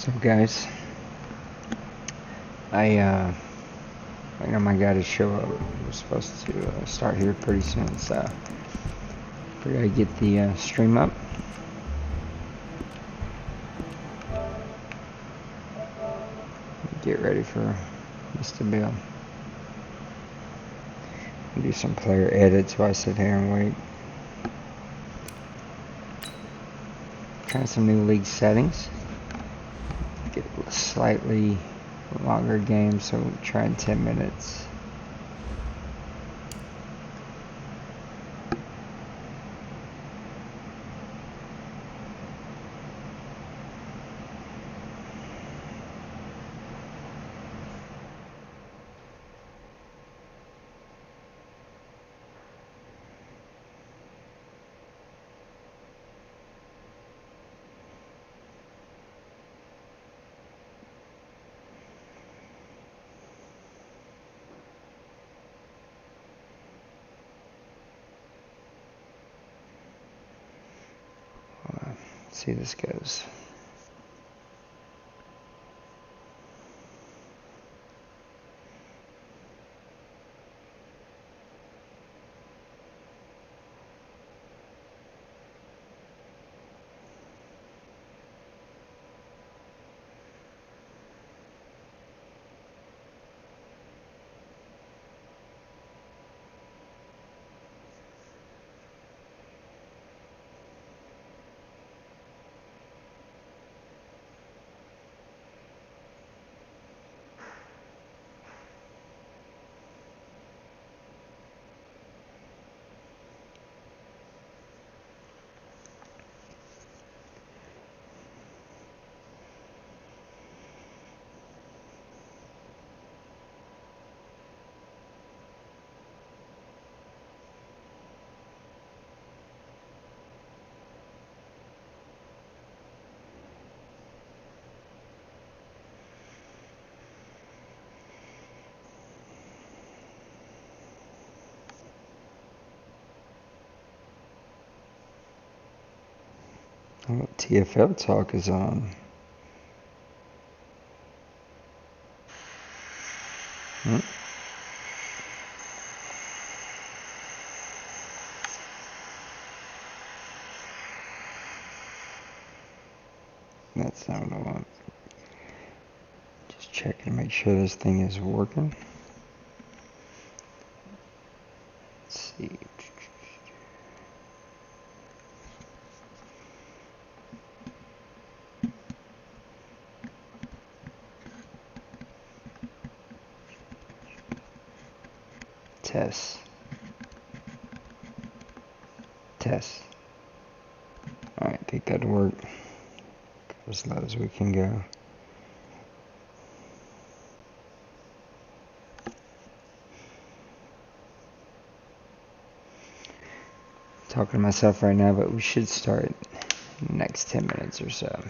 So guys, I got my guy to show up. We're supposed to start here pretty soon, so we gotta get the stream up. Get ready for Mr. Bill. Do some player edits while I sit here and wait. Try some new league settings. Get a slightly longer game, so we're trying 10 minutes. Let's see how this goes. Oh, TFL talk is on. That's not what I want. Just checking to make sure this thing is working. Let's see. Test. Alright, I think that'll work. As low as we can go. Talking to myself right now, but we should start in the next 10 minutes or so.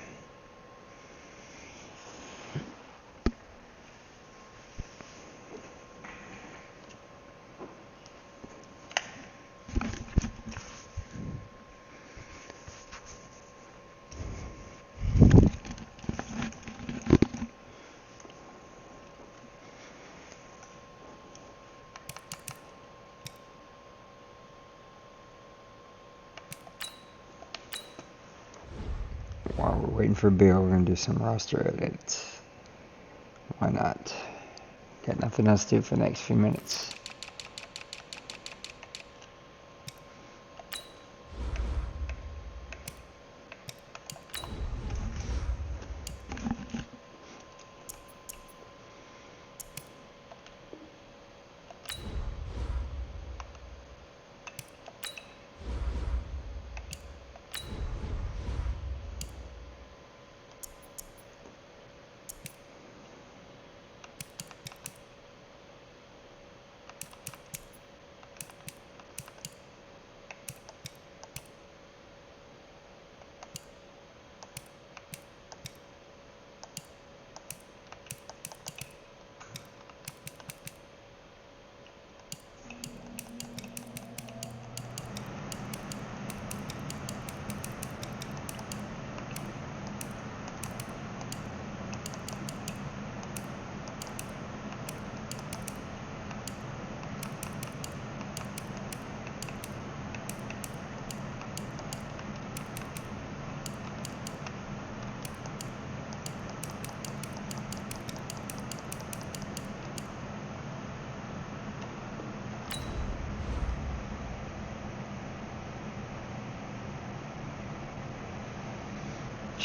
While we're waiting for Bill, we're going to do some roster edits. Why not? Got nothing else to do for the next few minutes.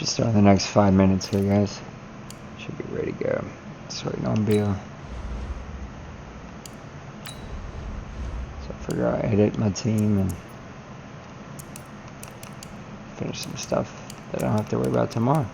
Should start in the next 5 minutes here, guys. Should be ready to go. Just waiting on Bill. So I figure I'll edit my team and finish some stuff that I don't have to worry about tomorrow.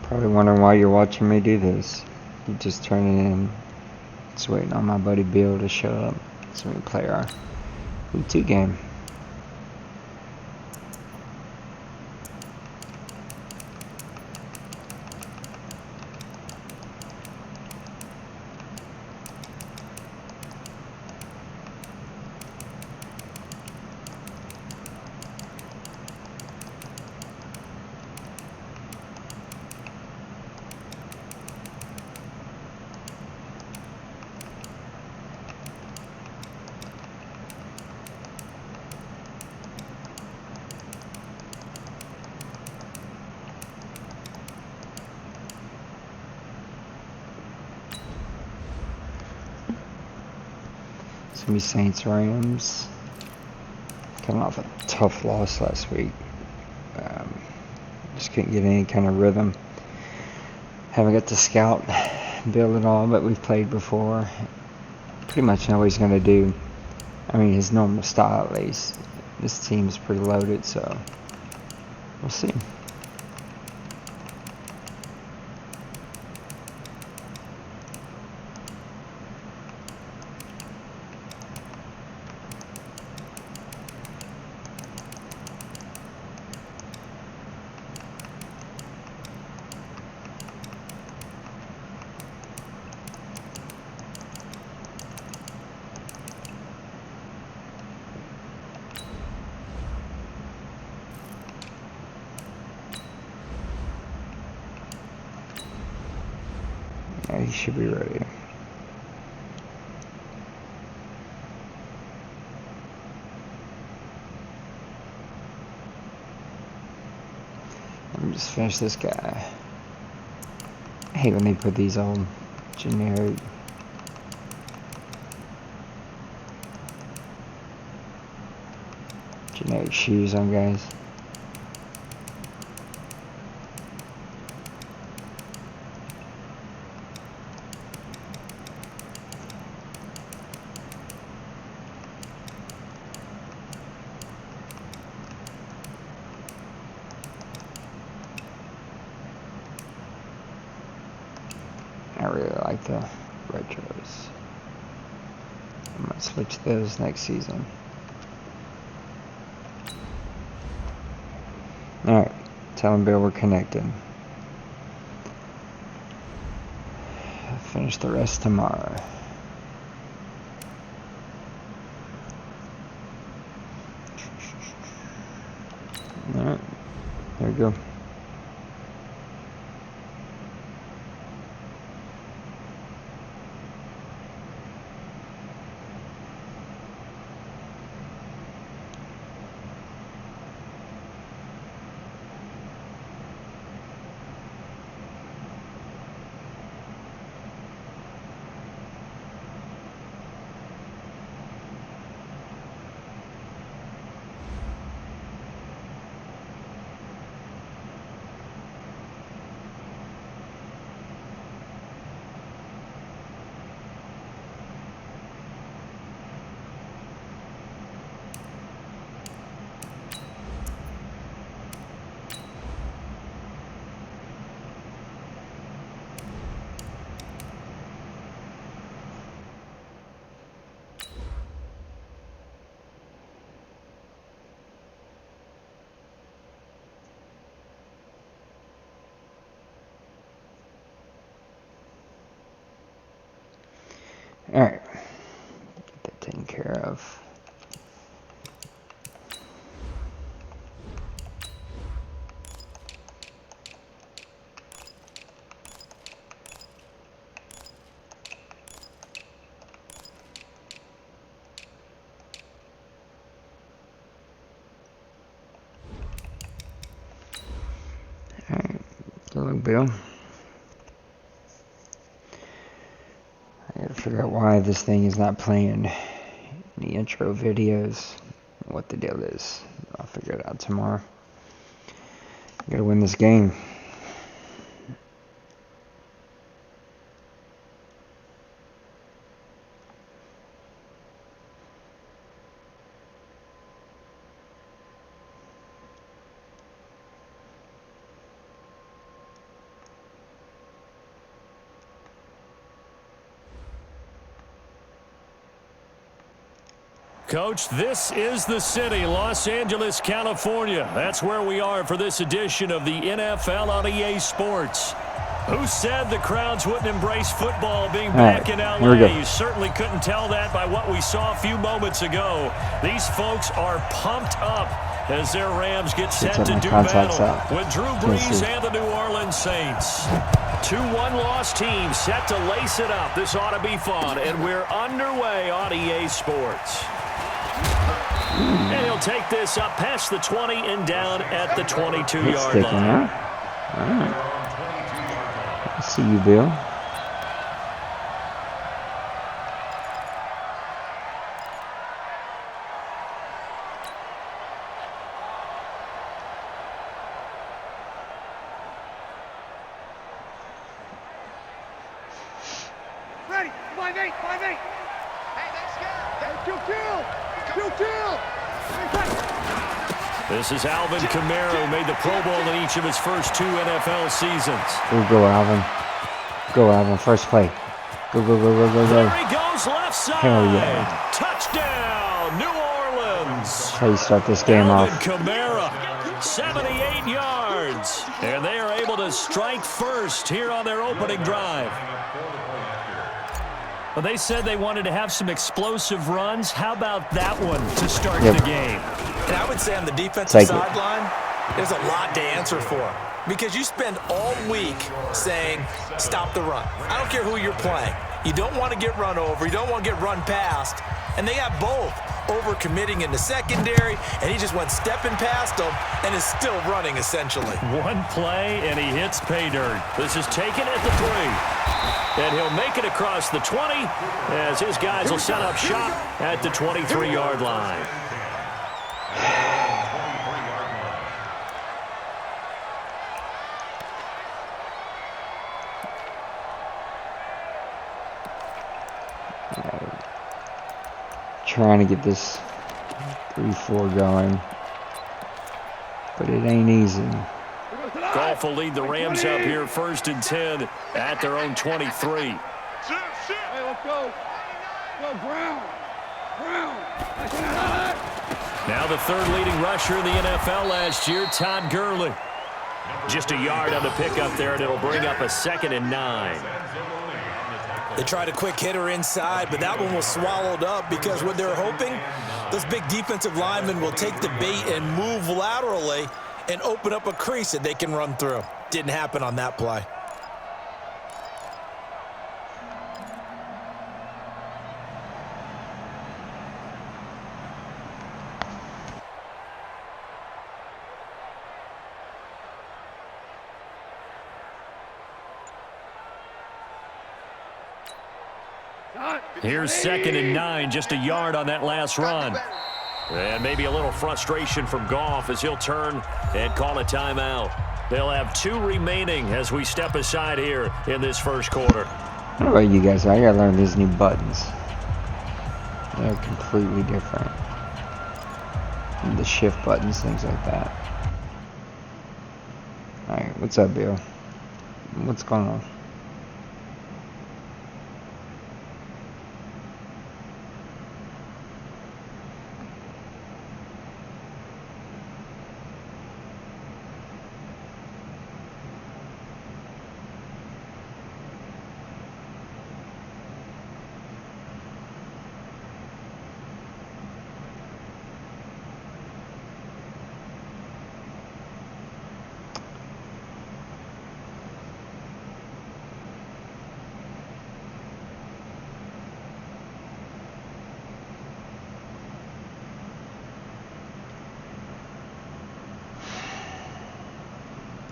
Probably wondering why you're watching me do this. You just turn it in. Just waiting on my buddy Bill to show up so we can play our Week 2 game. It's going to be Saints Rams. Coming off a tough loss last week. Just couldn't get any kind of rhythm. Haven't got to scout Bill at all, but we've played before. Pretty much know what he's going to do. I mean, his normal style at least. This team's pretty loaded, so we'll see. Yeah, he should be ready. Let me just finish this guy. I hate when they put these old generic shoes on guys. I really like the retros. I might switch those next season. Alright, tell him Bill we're connected. Finish the rest tomorrow. Alright, there we go. Alright, get that taken care of. Alright, good luck, Bill. I gotta figure out why this thing is not playing the intro videos, what the deal is. I'll figure it out tomorrow. I gotta win this game. Coach, this is the city, Los Angeles, California. That's where we are for this edition of the NFL on EA Sports. Who said the crowds wouldn't embrace football being back in LA? You certainly couldn't tell that by what we saw a few moments ago. These folks are pumped up as their Rams get set to do battle with Drew Brees and the New Orleans Saints. 2 one-loss teams set to lace it up. This ought to be fun, and we're underway on EA Sports. And he'll take this up past the 20 and down at the 22-yard line. All right. I see you, Bill. Ready, 5-8, 5-8. Hey, let's go. Kill. This is Alvin Kamara, who made the Pro Bowl in each of his first 2 NFL seasons. Go, Alvin. Go, Alvin. First play. Go. There he goes, left side. Hell yeah. Touchdown, New Orleans. That's how you start this game Alvin off. Kamara, 78 yards. And they are able to strike first here on their opening drive. Well, they said they wanted to have some explosive runs. How about that one to start the game? And I would say on the defensive sideline, there's a lot to answer for. Because you spend all week saying, stop the run. I don't care who you're playing. You don't want to get run over. You don't want to get run past. And they have both. Overcommitting in the secondary, and he just went stepping past them and is still running, essentially. One play, and he hits pay dirt. This is taken at the 3. And he'll make it across the 20 as his guys will set up shop at the 23-yard line. Trying to get this 3-4 going, but it ain't easy. Goff will lead the Rams up here 1st and 10 at their own 23. Hey, let's go. Go, Brown. Now the third leading rusher in the NFL last year, Todd Gurley. Just a yard on the pickup there, and it'll bring up a 2nd and 9. They tried a quick hitter inside, but that one was swallowed up because what they're hoping, those big defensive linemen will take the bait and move laterally and open up a crease that they can run through. Didn't happen on that play. Here's 2nd and 9, just a yard on that last run. And maybe a little frustration from Goff as he'll turn and call a timeout. They'll have 2 remaining as we step aside here in this first quarter. I don't know about you guys, I gotta learn these new buttons. They're completely different. And the shift buttons, things like that. Alright, what's up, Bill? What's going on?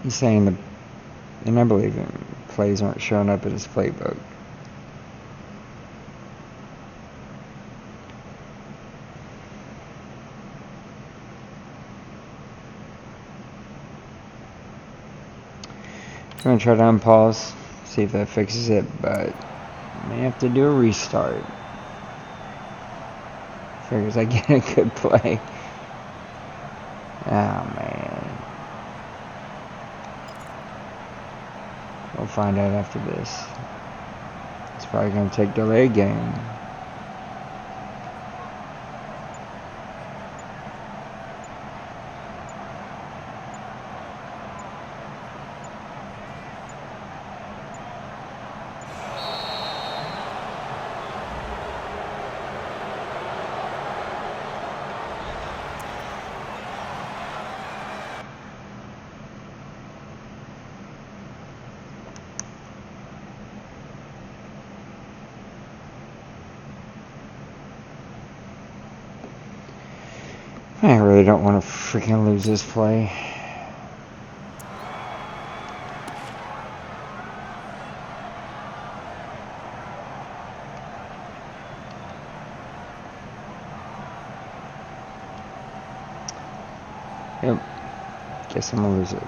He's saying and I believe him, plays aren't showing up in his playbook. I'm going to try to unpause, see if that fixes it, but may have to do a restart. Figures I get a good play. Oh, man. We'll find out after this. It's probably going to take delay game. I really don't want to freaking lose this play. Yep. Guess I'm gonna lose it.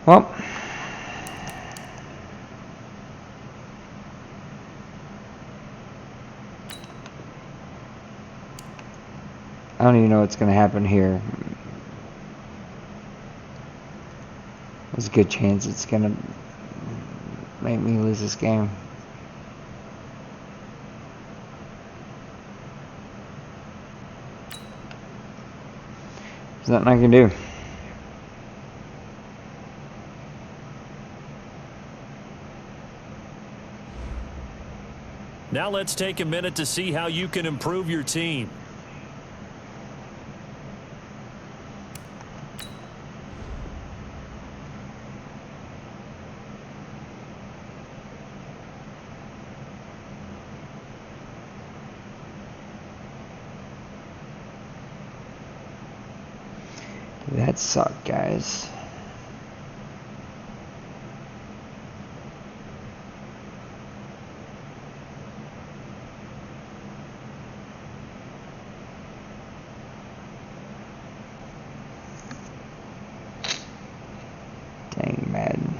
Well, I don't even know what's going to happen here. There's a good chance it's going to make me lose this game. There's nothing I can do. Now let's take a minute to see how you can improve your team. That sucked, guys. Dang, Madden.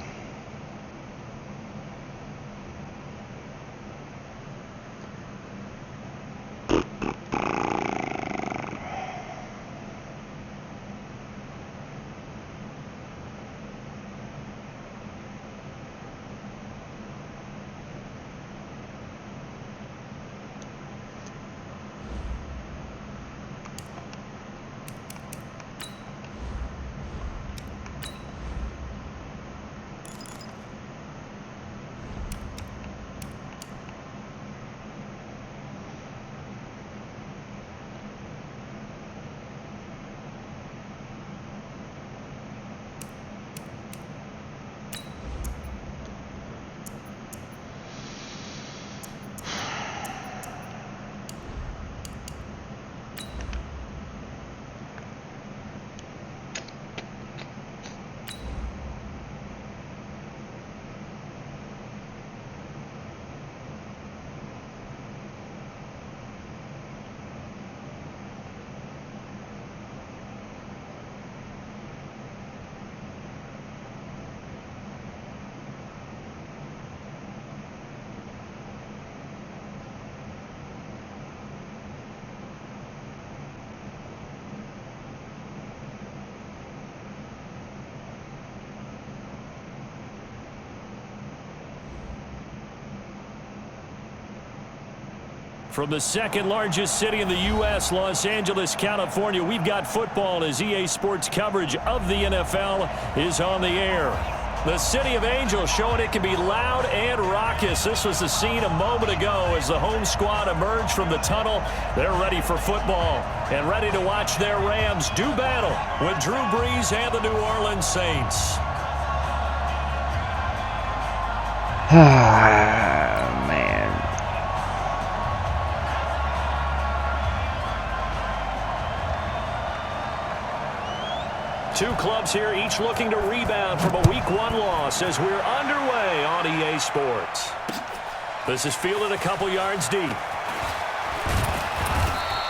From the second largest city in the U.S., Los Angeles, California, we've got football as EA Sports coverage of the NFL is on the air. The City of Angels showing it can be loud and raucous. This was the scene a moment ago as the home squad emerged from the tunnel. They're ready for football and ready to watch their Rams do battle with Drew Brees and the New Orleans Saints. Man. Two clubs here, each looking to rebound from a Week 1 loss as we're underway on EA Sports. This is fielded a couple yards deep.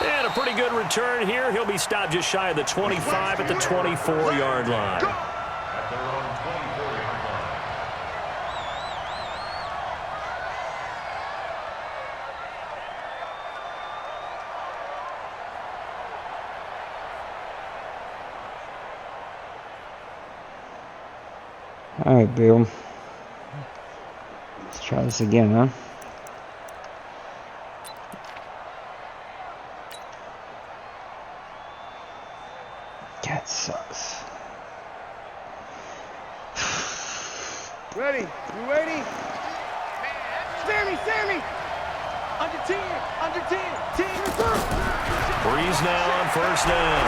And a pretty good return here. He'll be stopped just shy of the 25 at the 24-yard line. All right, Bill. Let's try this again, huh? That sucks. Ready? You ready? Sammy! Under 10! Under 10! 10! Breeze now on first down.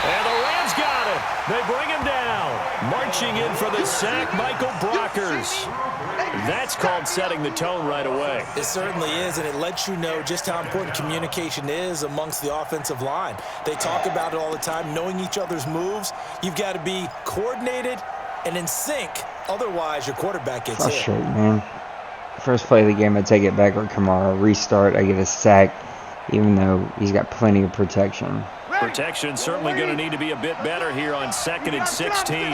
And the Rams got it. They bring him down. Marching in for the sack, Michael Brockers. That's called setting the tone right away. It certainly is, and it lets you know just how important communication is amongst the offensive line. They talk about it all the time, knowing each other's moves. You've got to be coordinated and in sync. Otherwise, your quarterback gets hit. Frustrating, man. First play of the game, I take it back with Kamara. Restart, I get a sack, even though he's got plenty of protection. Protection certainly going to need to be a bit better here on 2nd and 16.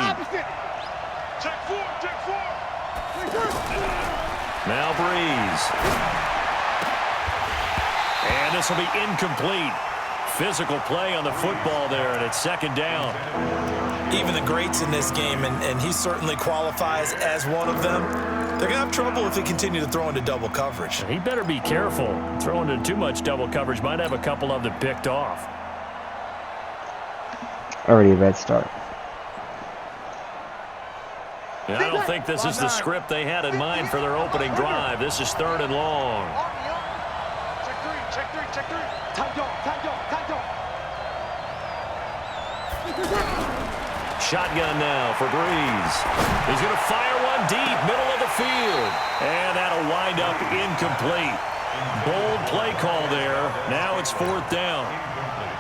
Now Breeze. And this will be incomplete. Physical play on the football there, and it's second down. Even the greats in this game, and he certainly qualifies as one of them, they're going to have trouble if they continue to throw into double coverage. He better be careful. Throwing into too much double coverage might have a couple of them picked off. Already a bad start. And I don't think this is the script they had in mind for their opening drive. This is 3rd and long. Check three. Time go. Shotgun now for Breeze. He's going to fire one deep, middle of the field. And that'll wind up incomplete. Bold play call there. Now it's 4th down.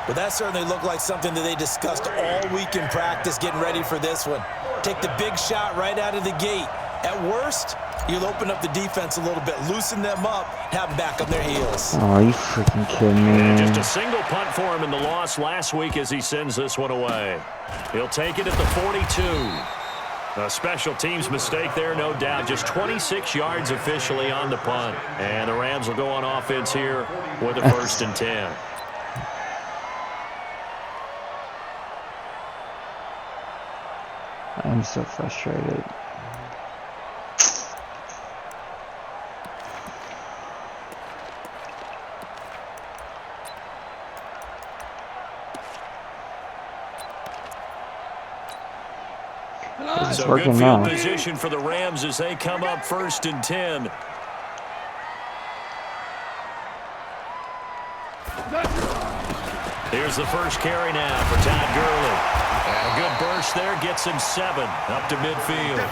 But that certainly looked like something that they discussed all week in practice getting ready for this one. Take the big shot right out of the gate. At worst, you'll open up the defense a little bit, loosen them up, have them back on their heels. Oh, you freaking kidding me? And just a single punt for him in the loss last week as he sends this one away. He'll take it at the 42. A special teams mistake there, no doubt. Just 26 yards officially on the punt. And the Rams will go on offense here with a 1st and 10. I'm so frustrated. It's So working good now. field position for the Rams as they come up 1st and 10. Here's the first carry now for Todd Gurley. And a good burst there gets him 7 up to midfield.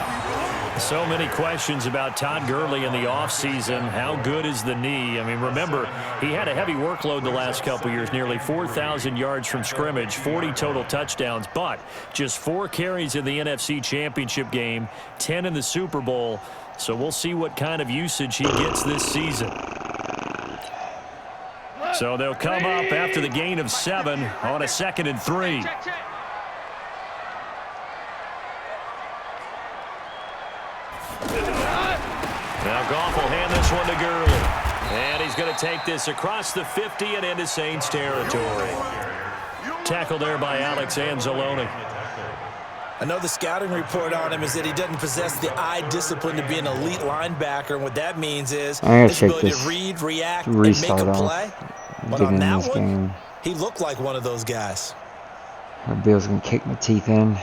So many questions about Todd Gurley in the offseason. How good is the knee? I mean, remember, he had a heavy workload the last couple years, nearly 4,000 yards from scrimmage, 40 total touchdowns, but just 4 carries in the NFC Championship game, 10 in the Super Bowl. So we'll see what kind of usage he gets this season. So they'll come up after the gain of 7 on a 2nd and 3. Now Goff will hand this one to Gurley. And he's going to take this across the 50 and into Saints territory. Tackle there by Alex Anzalone. Another scouting report on him is that he doesn't possess the eye discipline to be an elite linebacker. And what that means is his ability to read, react, and make a play. But on that one, he looked like one of those guys. Bill's going to kick my teeth in.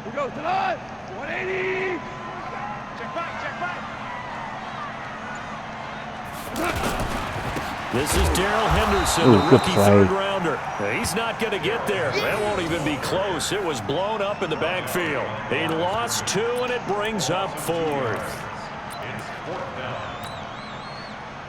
We go to the 180. Check back, check back. This is Darrell Henderson, the rookie third-rounder. He's not going to get there. That won't even be close. It was blown up in the backfield. He lost 2, and it brings up 4th.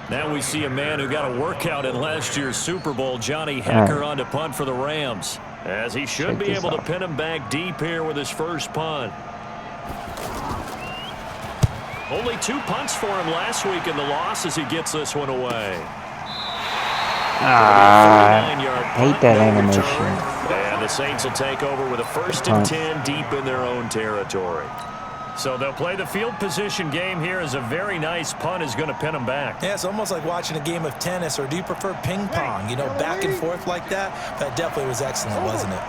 Now we see a man who got a workout in last year's Super Bowl, Johnny Hekker, on to punt for the Rams, as he should be able to pin him back deep here with his first punt. Only 2 punts for him last week in the loss as he gets this one away. Hate that animation. And the Saints will take over with a 1st and 10 deep in their own territory. So they'll play the field position game here as a very nice punt is going to pin them back. Yeah, it's almost like watching a game of tennis, or do you prefer ping pong? You know, back and forth like that? That definitely was excellent, wasn't it?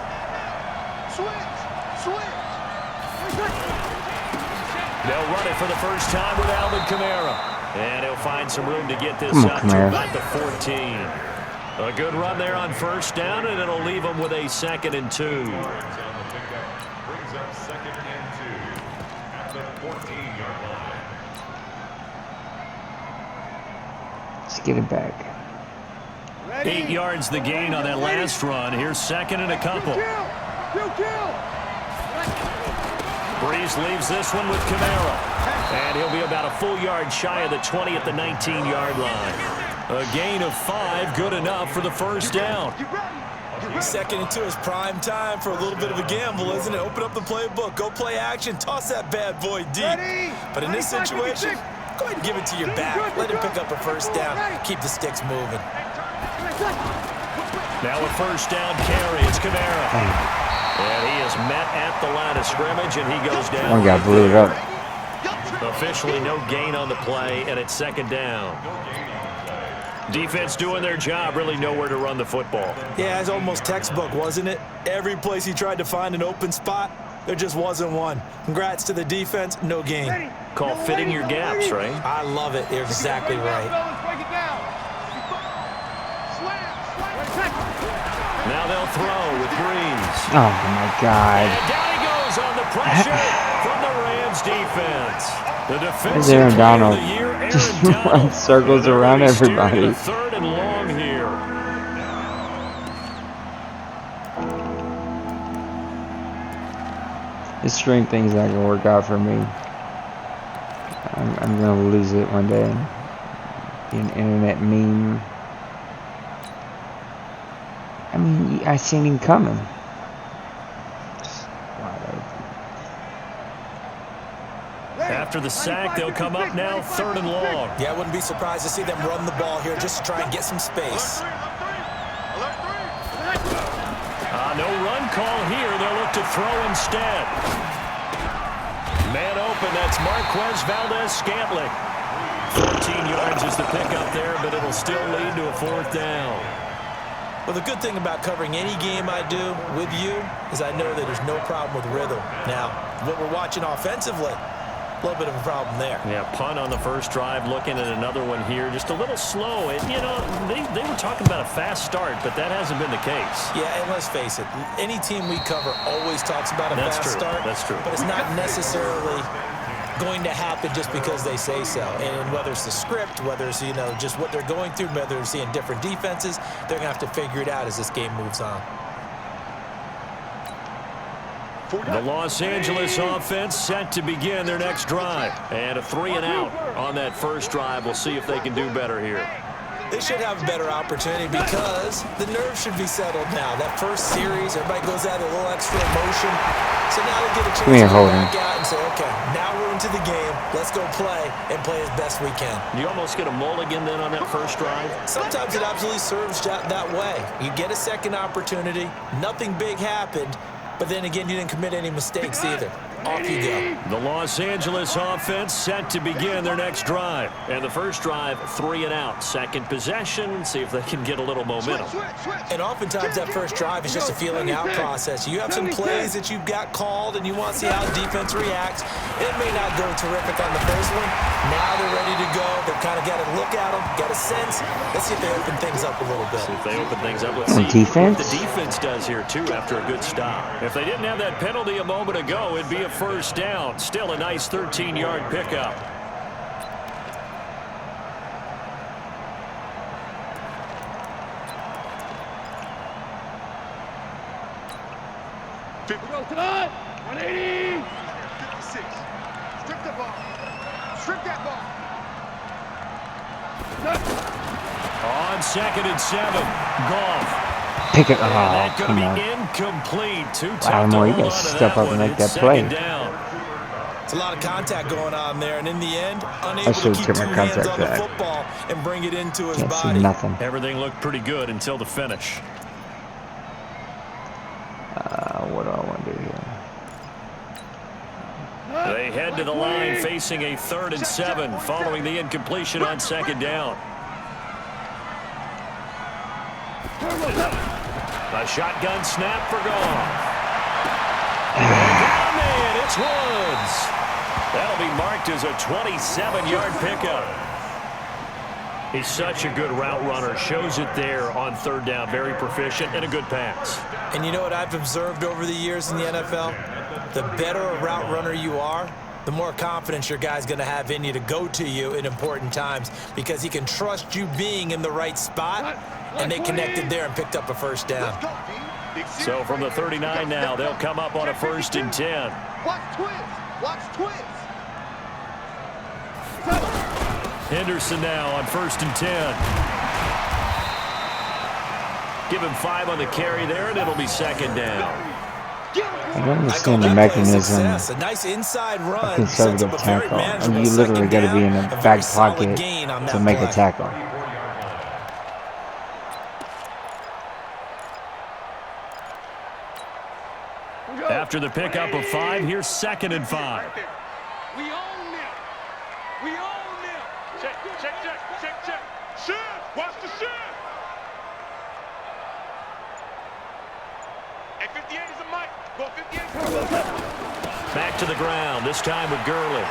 They'll run it for the first time with Alvin Kamara. And he'll find some room to get this up to about the 14. A good run there on 1st down, and it'll leave them with a 2nd and 2. Brings up 2nd and 2 at the 14-yard line. Let's get it back. 8 yards the gain on that last run. Here's 2nd and a couple. Breeze leaves this one with Kamara. And he'll be about a full yard shy of the 20 at the 19-yard line. A gain of 5, good enough for the 1st down. 2nd and 2 is prime time for a little bit of a gamble, isn't it? Open up the playbook, go play action, toss that bad boy deep. But in this situation, go ahead and give it to your back. Let him pick up a 1st down. Keep the sticks moving. Now a 1st down carry. It's Kamara. And he is met at the line of scrimmage, and he goes down. One guy blew it up. Officially no gain on the play, and it's 2nd down. Defense doing their job, really nowhere to run the football. Yeah, it's almost textbook, wasn't it? Every place he tried to find an open spot, there just wasn't one. Congrats to the defense, no gain. Call fitting your gaps, right? I love it. You're exactly right. Now they'll throw with Breeze. Oh, my God. And down he goes on the pressure from the Rams defense. The defensive Aaron player Donald. of the year, Aaron Just Donald. runs circles around everybody. 3rd and long here. This stream thing's not gonna work out for me. I'm gonna lose it one day. Be an internet meme. I mean, I seen him coming. Just wide open. After the sack, they'll come up now 3rd and long. Yeah, I wouldn't be surprised to see them run the ball here just to try and get some space. No run call here. They'll look to throw instead. Man open, that's Marquez Valdez-Scantling. 14 yards is the pickup there, but it'll still lead to a 4th down. Well, the good thing about covering any game I do with you is I know that there's no problem with rhythm. Now, what we're watching offensively, a little bit of a problem there. Yeah, punt on the first drive, looking at another one here. Just a little slow. And, you know, they were talking about a fast start, but that hasn't been the case. Yeah, and let's face it, any team we cover always talks about a fast start. That's true. But it's not necessarily going to happen just because they say so. And whether it's the script, whether it's, you know, just what they're going through, whether they're seeing different defenses, they're going to have to figure it out as this game moves on. The Los Angeles offense set to begin their next drive. And a 3 and out on that first drive. We'll see if they can do better here. They should have a better opportunity because the nerves should be settled now. That first series, everybody goes out a little extra emotion. So now they get a chance to go back out and say, okay, now we're into the game. Let's go play and play as best we can. You almost get a mulligan then on that first drive? Sometimes it absolutely serves that way. You get a second opportunity. Nothing big happened. But then again, you didn't commit any mistakes either. Off you go. The Los Angeles offense set to begin their next drive. And the first drive, 3 and out. Second possession, see if they can get a little momentum. And oftentimes that first drive is just a feeling out process. You have some plays that you've got called and you want to see how defense reacts. It may not go terrific on the first one. Now they're ready to go. They've kind of got to look at them, got a sense. Let's see if they open things up a little bit. See if they open things up. Let's see what the defense does here, too, after a good stop. If they didn't have that penalty a moment ago, it'd be a first down. Still a nice 13-yard pickup. We go tonight. 180. 56. Strip the ball. Strip that ball. On 2nd and 7, Goff. Pick it. That Oh, going come to be on. incomplete. Too tough Lattimore, to you hold gotta on to step that up and one. make that It's play. 2nd down. It's a lot of contact going on there, and in the end, unable to should've keep took two my hands contact on the back. football and bring it into his Can't see body. nothing. Everything looked pretty good until the finish. What do I want to do here? They head to the line facing a 3rd and 7 following the incompletion on 2nd down. A shotgun snap for Goff. Down man, it's Woods. That'll be marked as a 27-yard pickup. He's such a good route runner. Shows it there on 3rd down. Very proficient and a good pass. And you know what I've observed over the years in the NFL? The better a route runner you are, the more confidence your guy's going to have in you to go to you in important times because he can trust you being in the right spot, and they connected there and picked up a first down. So from the 39 now, they'll come up on a 1st and 10. Watch twins. Watch twins. Henderson now on 1st and 10. Give him 5 on the carry there, and it'll be 2nd down. I don't understand the mechanism A nice inside run. of conservative tackle. And you literally got to be in the back pocket to make a tackle. After the pickup of 5, here's 2nd and 5. We own them. We own them. Check, check, check, check, check. Shift. Watch the shift. Hey, 58 is a mic. Go 58. Back to the ground, this time with Gurley.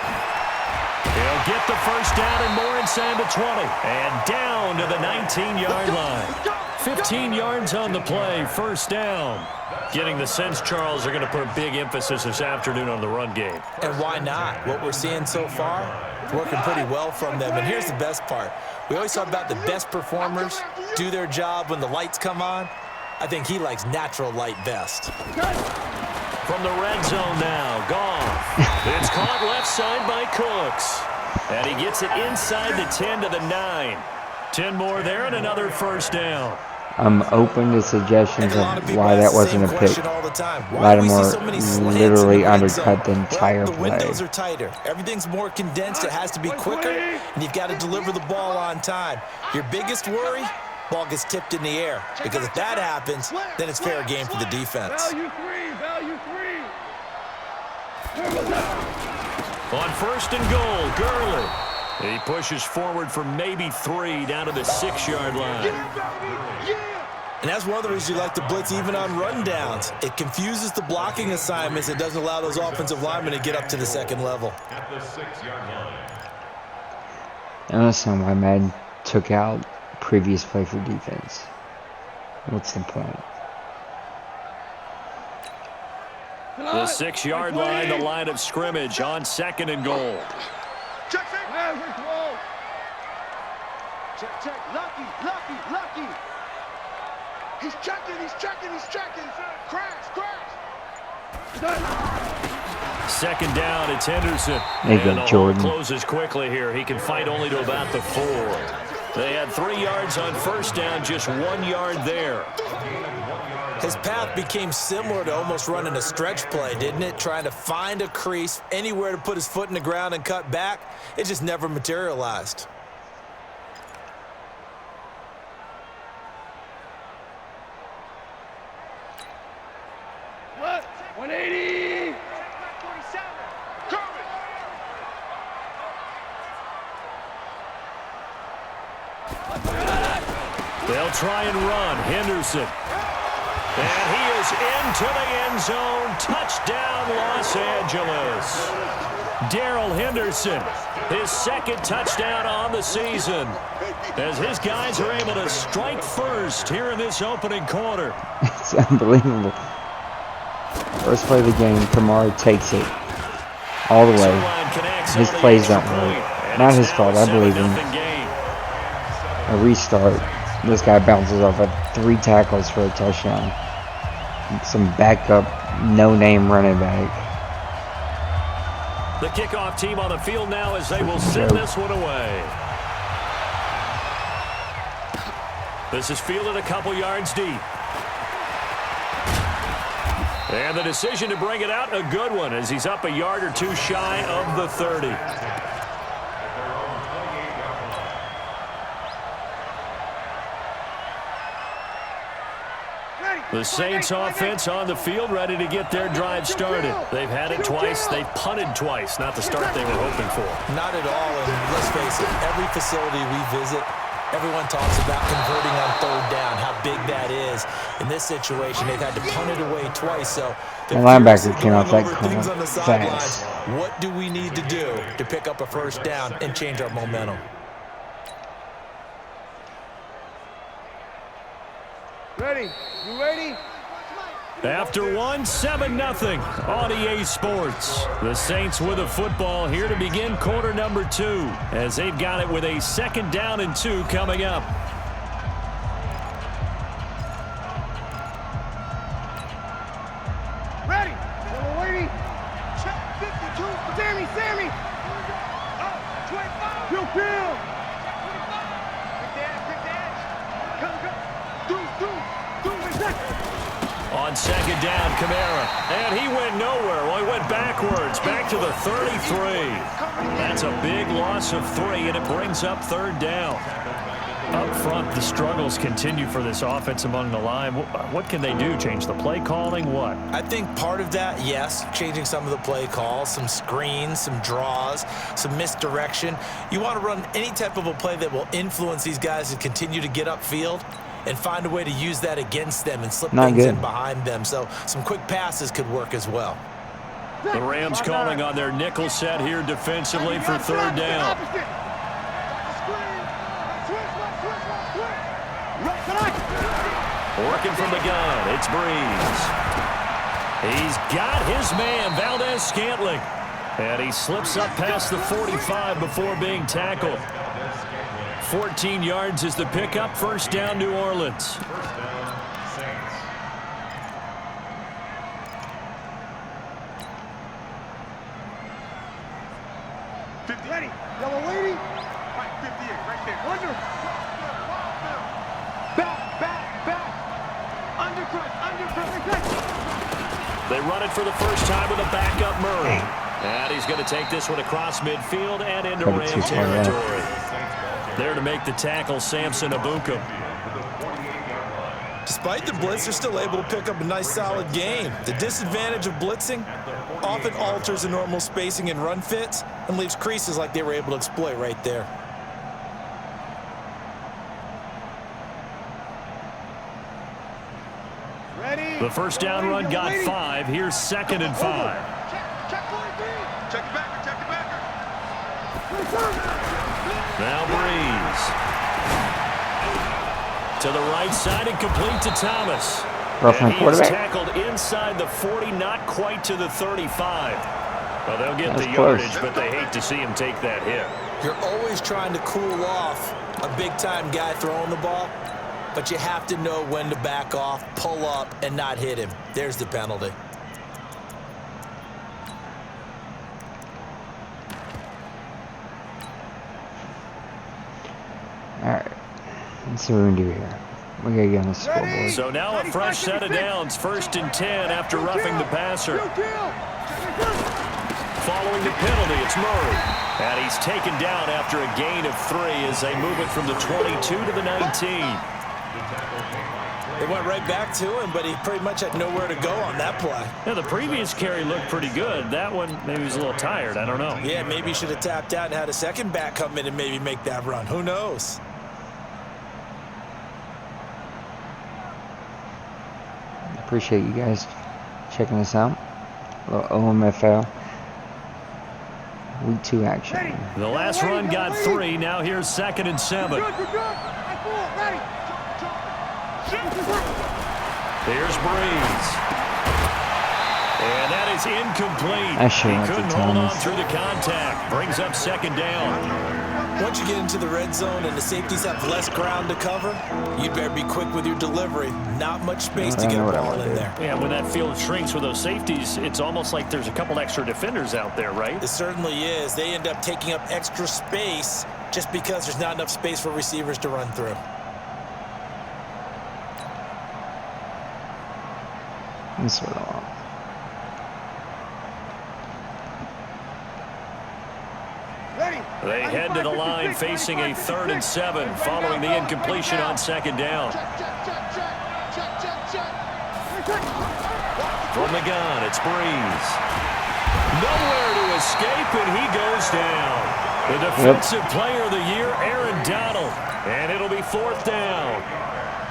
He'll get the first down and more inside the 20. And down to the 19-yard line. 15 yards on the play, first down. Getting the sense, Charles, are going to put a big emphasis this afternoon on the run game. And why not? What we're seeing so far, it's working pretty well from them. And here's the best part. We always talk about the best performers do their job when the lights come on. I think he likes natural light best. From the red zone now, Goff. It's caught left side by Cooks. And he gets it inside the 10 to the 9. 10 more there and another first down. I'm open to suggestions of why that wasn't a pick. All the time. Why do we Lattimore see so many slants literally in the red zone? undercut the entire The play. windows are tighter. Everything's more condensed. It has to be quicker, and you've got to deliver the ball on time. Your biggest worry? Ball gets tipped in the air. Because if that happens, then it's fair game for the defense. Value three. On first and goal, Gurley. He pushes forward for maybe 3 down to the 6-yard line. And that's one of the reasons you like to blitz even on rundowns. It confuses the blocking assignments. It doesn't allow those offensive linemen to get up to the second level. At the 6-yard line. I don't understand why Madden took out previous play for defense. What's the point? The 6-yard line, the line of scrimmage on second and goal. Check. Lucky. He's checking. Crash. Second down, it's Henderson. There you go, And the Jordan. hole closes quickly here. He can fight only to about the 4. They had 3 yards on first down, just 1 yard there. His path became similar to almost running a stretch play, didn't it? Trying to find a crease, anywhere to put his foot in the ground and cut back. It just never materialized. What? 180. They'll try and run. Henderson. And he is into the end zone. Touchdown, Los Angeles. Darrell Henderson, his second touchdown on the season, as his guys are able to strike first here in this opening quarter. It's unbelievable. First play of the game, Kamara takes it all the way. His plays don't work. Not his fault, I believe him. A restart. This guy bounces off of 3 tackles for a touchdown. Some backup, no-name running back. The kickoff team on the field now as they will send this one away. This is fielded a couple yards deep. And the decision to bring it out, a good one, as he's up a yard or 2 shy of the 30. The Saints offense on the field, ready to get their drive started. They've had it twice. They've punted twice. Not the start they were hoping for. Not at all, and let's face it, every facility we visit, everyone talks about converting on third down, how big that is. In this situation, they've had to punt it away twice, so the linebacker came off that corner fast. What do we need to do to pick up a first down and change our momentum? Ready? You ready? After 1, 7-0 on EA Sports. The Saints with a football here to begin quarter number 2, as they've got it with a 2nd down and 2 coming up. Ready? We're waiting. Check 52. Sammy. Oh, 25. Bill. Quick dash. Come. On 2nd down, Kamara. And he went nowhere. Well, he went backwards, back to the 33. That's a big loss of 3, and it brings up 3rd down. Up front, the struggles continue for this offense among the line. What can they do? Change the play calling? What? I think part of that, yes, changing some of the play calls, some screens, some draws, some misdirection. You want to run any type of a play that will influence these guys to continue to get upfield and find a way to use that against them and slip things in behind them. So some quick passes could work as well. The Rams calling on their nickel set here defensively for 3rd down. Working from the gun, it's Breeze. He's got his man, Valdez-Scantling. And he slips up past the 45 before being tackled. 14 yards is the pickup. 1st down, New Orleans. First down, Saints. Ready? Yellow lady. Right, 58, right there. Under. Back. They run it for the first time with a backup Murray. And he's going to take this one across midfield and into Ram territory. There to make the tackle, Samson Abukum. Despite the blitz, they're still able to pick up a nice, solid game. The disadvantage of blitzing often alters the normal spacing and run fits and leaves creases like they were able to exploit right there. The first down run got 5. Here's 2nd and 5. Check the backer, check the backer. Now Breeze. To the right side and complete to Thomas. And he's tackled inside the 40, not quite to the 35. Well, they'll get the yardage, but they hate to see him take that hit. You're always trying to cool off a big-time guy throwing the ball, but you have to know when to back off, pull up, and not hit him. There's the penalty. All right. Let's see what we can do here. We gotta get on the scoreboard. So now a fresh set of downs. 1st and 10 after roughing the passer. Following the penalty, it's Murray. And he's taken down after a gain of 3 as they move it from the 22 to the 19. They went right back to him, but he pretty much had nowhere to go on that play. Yeah, the previous carry looked pretty good. That one, maybe he was a little tired. I don't know. Yeah, maybe he should have tapped out and had a second back come in and maybe make that run. Who knows? Appreciate you guys checking this out. A little OMFL Week 2 action. The last run got 3. Now here's 2nd and 7. Here's Breeze. And that is incomplete. He couldn't hold on through the contact. Brings up 2nd down. Once you get into the red zone and the safeties have less ground to cover, you'd better be quick with your delivery. Not much space to get a ball in there. Yeah, when that field shrinks with those safeties, it's almost like there's a couple extra defenders out there, right? It certainly is. They end up taking up extra space just because there's not enough space for receivers to run through. This one off. They head to the line facing a 3rd and 7 following the incompletion on 2nd down. From the gun, it's Breeze. Nowhere to escape, and he goes down. The defensive player of the year, Aaron Donald. And it'll be 4th down.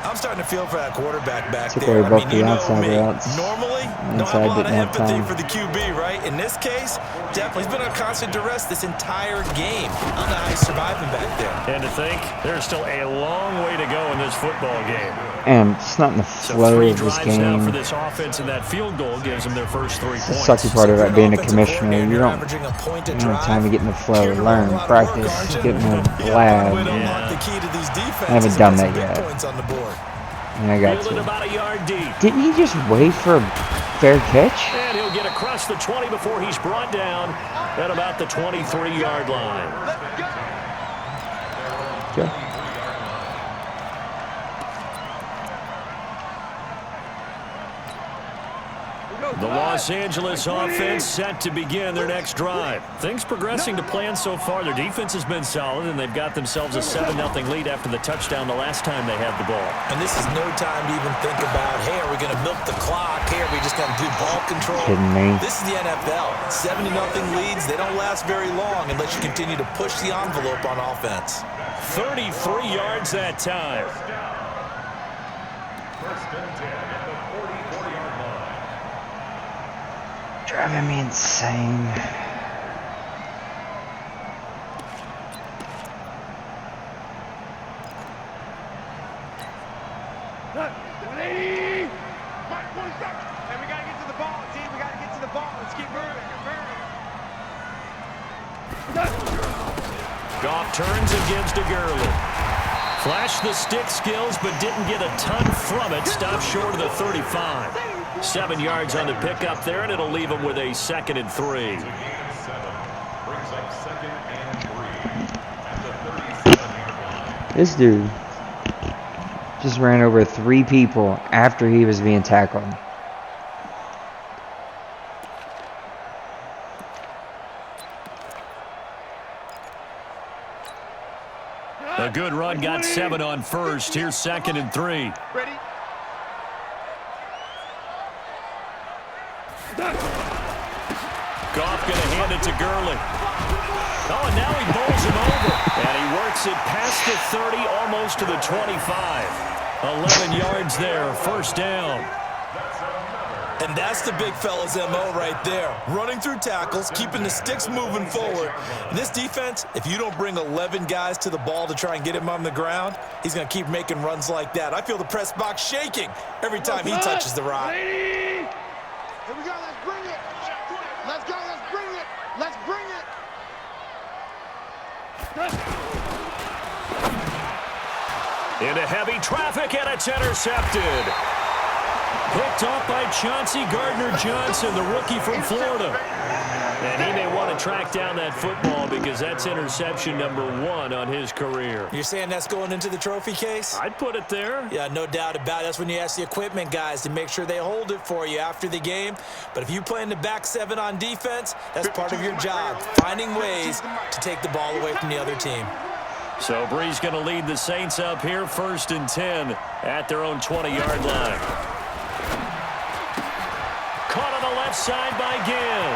I'm starting to feel for that quarterback back Took there. away both the outside routes. Normally, don't have a lot of empathy for the QB, right? In this case, definitely, he's been on constant duress this entire game. I don't know how he's surviving back there. And to think, there's still a long way to go in this football game. And it's not in the flow of this game. Now for this offense, and that field goal gives them their first 3 points. The sucky part about being a commissioner, you don't have time to get in the flow, learn, practice, get in the lab. I haven't done that yet. And I got to. About a yard deep. Didn't he just wait for a fair catch? And he'll get across the 20 before he's brought down at about the 23-yard line. Okay. The Los Angeles offense set to begin their next drive. Things progressing to plan so far. Their defense has been solid, and they've got themselves a 7-0 lead after the touchdown the last time they had the ball. And this is no time to even think about, hey, are we going to milk the clock? Hey, are we just going to do ball control? Kidding me? This is the NFL. 70-0 leads, they don't last very long unless you continue to push the envelope on offense. 33 yards that time. Driving me insane. Hey, we got to get to the ball, team. We got to get to the ball. Let's keep moving. Goff turns and gives to Gurley. Flashed the stick skills, but didn't get a ton from it. Stopped short of the 35. 7 yards on the pickup there, and it'll leave him with a 2nd and 3. This dude. Just ran over 3 people after he was being tackled. A good run got 7 on first. Here's 2nd and 3. Ready? Goff going to hand it to Gurley. Oh, and now he bowls him over. And he works it past the 30, almost to the 25. 11 yards there, first down. And that's the big fella's MO right there. Running through tackles, keeping the sticks moving forward. This defense, if you don't bring 11 guys to the ball to try and get him on the ground, he's going to keep making runs like that. I feel the press box shaking every time he touches the rock. Here we go, let's bring it. Let's go, let's bring it. Let's bring it. Into heavy traffic, and it's intercepted. Picked off by Chauncey Gardner-Johnson, the rookie from Florida. And he may want to track down that football because that's interception number 1 on his career. You're saying that's going into the trophy case? I'd put it there. Yeah, no doubt about it. That's when you ask the equipment guys to make sure they hold it for you after the game. But if you play in the back 7 on defense, that's part of your job, finding ways to take the ball away from the other team. So Bree's going to lead the Saints up here, 1st and 10 at their own 20-yard line. Caught on the left side by Gill.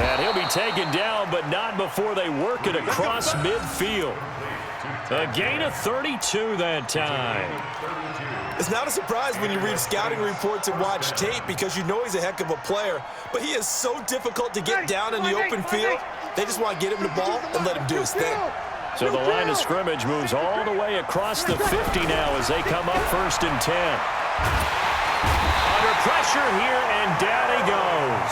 And he'll be taken down, but not before they work it across midfield. A gain of 32 that time. It's not a surprise when you read scouting reports and watch tape because you know he's a heck of a player. But he is so difficult to get down in the open field. They just want to get him the ball and let him do his thing. So the line of scrimmage moves all the way across the 50 now as they come up 1st and 10. Under pressure here, and down he goes.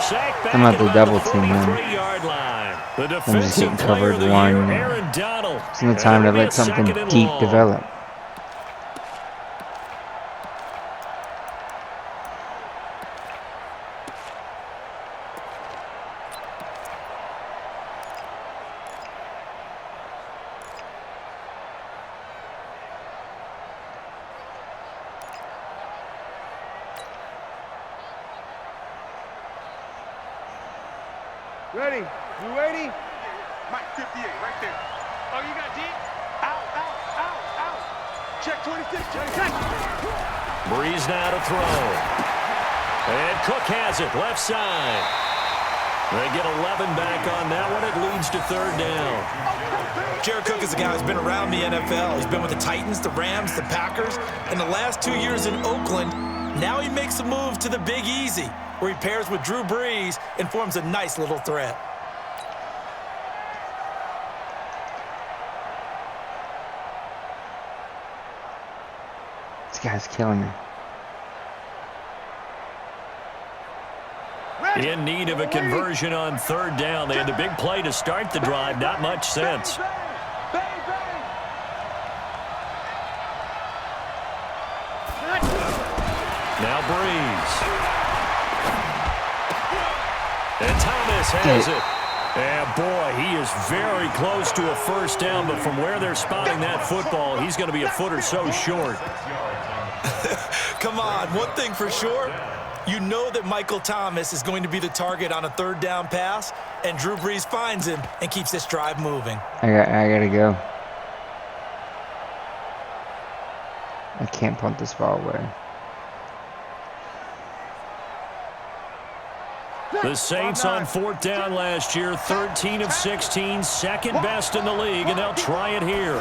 Sacked back I'm at at the about double the team, man. 43-yard line. The I'm just defensive getting player covered of the one. year, Aaron Donald. It's no time to And it'll be let a something 2nd and deep long. develop. Ready? You ready? Mike 58, right there. Oh, you got deep? Out, out, out, out. Check 26, check. Breeze now to throw. And Cook has it, left side. They get 11 back on that one. It leads to 3rd down. Jared Cook is a guy who's been around the NFL. He's been with the Titans, the Rams, the Packers. In the last 2 years in Oakland, now he makes a move to the Big Easy, where he pairs with Drew Brees and forms a nice little threat. This guy's killing me. In need of a conversion on 3rd down. They had a big play to start the drive. Not much sense. Now Breeze. And Thomas has it. And boy, he is very close to a 1st down, but from where they're spotting that football, he's going to be a foot or so short. Come on, one thing for sure, you know that Michael Thomas is going to be the target on a 3rd down pass, and Drew Brees finds him and keeps this drive moving. I gotta go. I can't punt this ball away. The Saints on 4th down last year, 13 of 16, 2nd best in the league, and they'll try it here.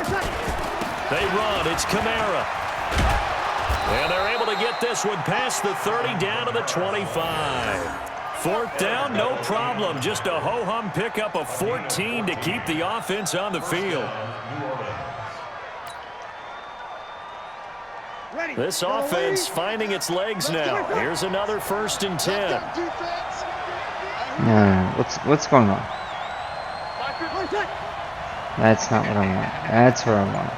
They run, it's Kamara. And they're able to get this one past the 30 down to the 25. 4th down, no problem. Just a ho-hum pickup of 14 to keep the offense on the field. This offense finding its legs now. Here's another 1st and 10. What's going on? That's not what I want. That's what I want.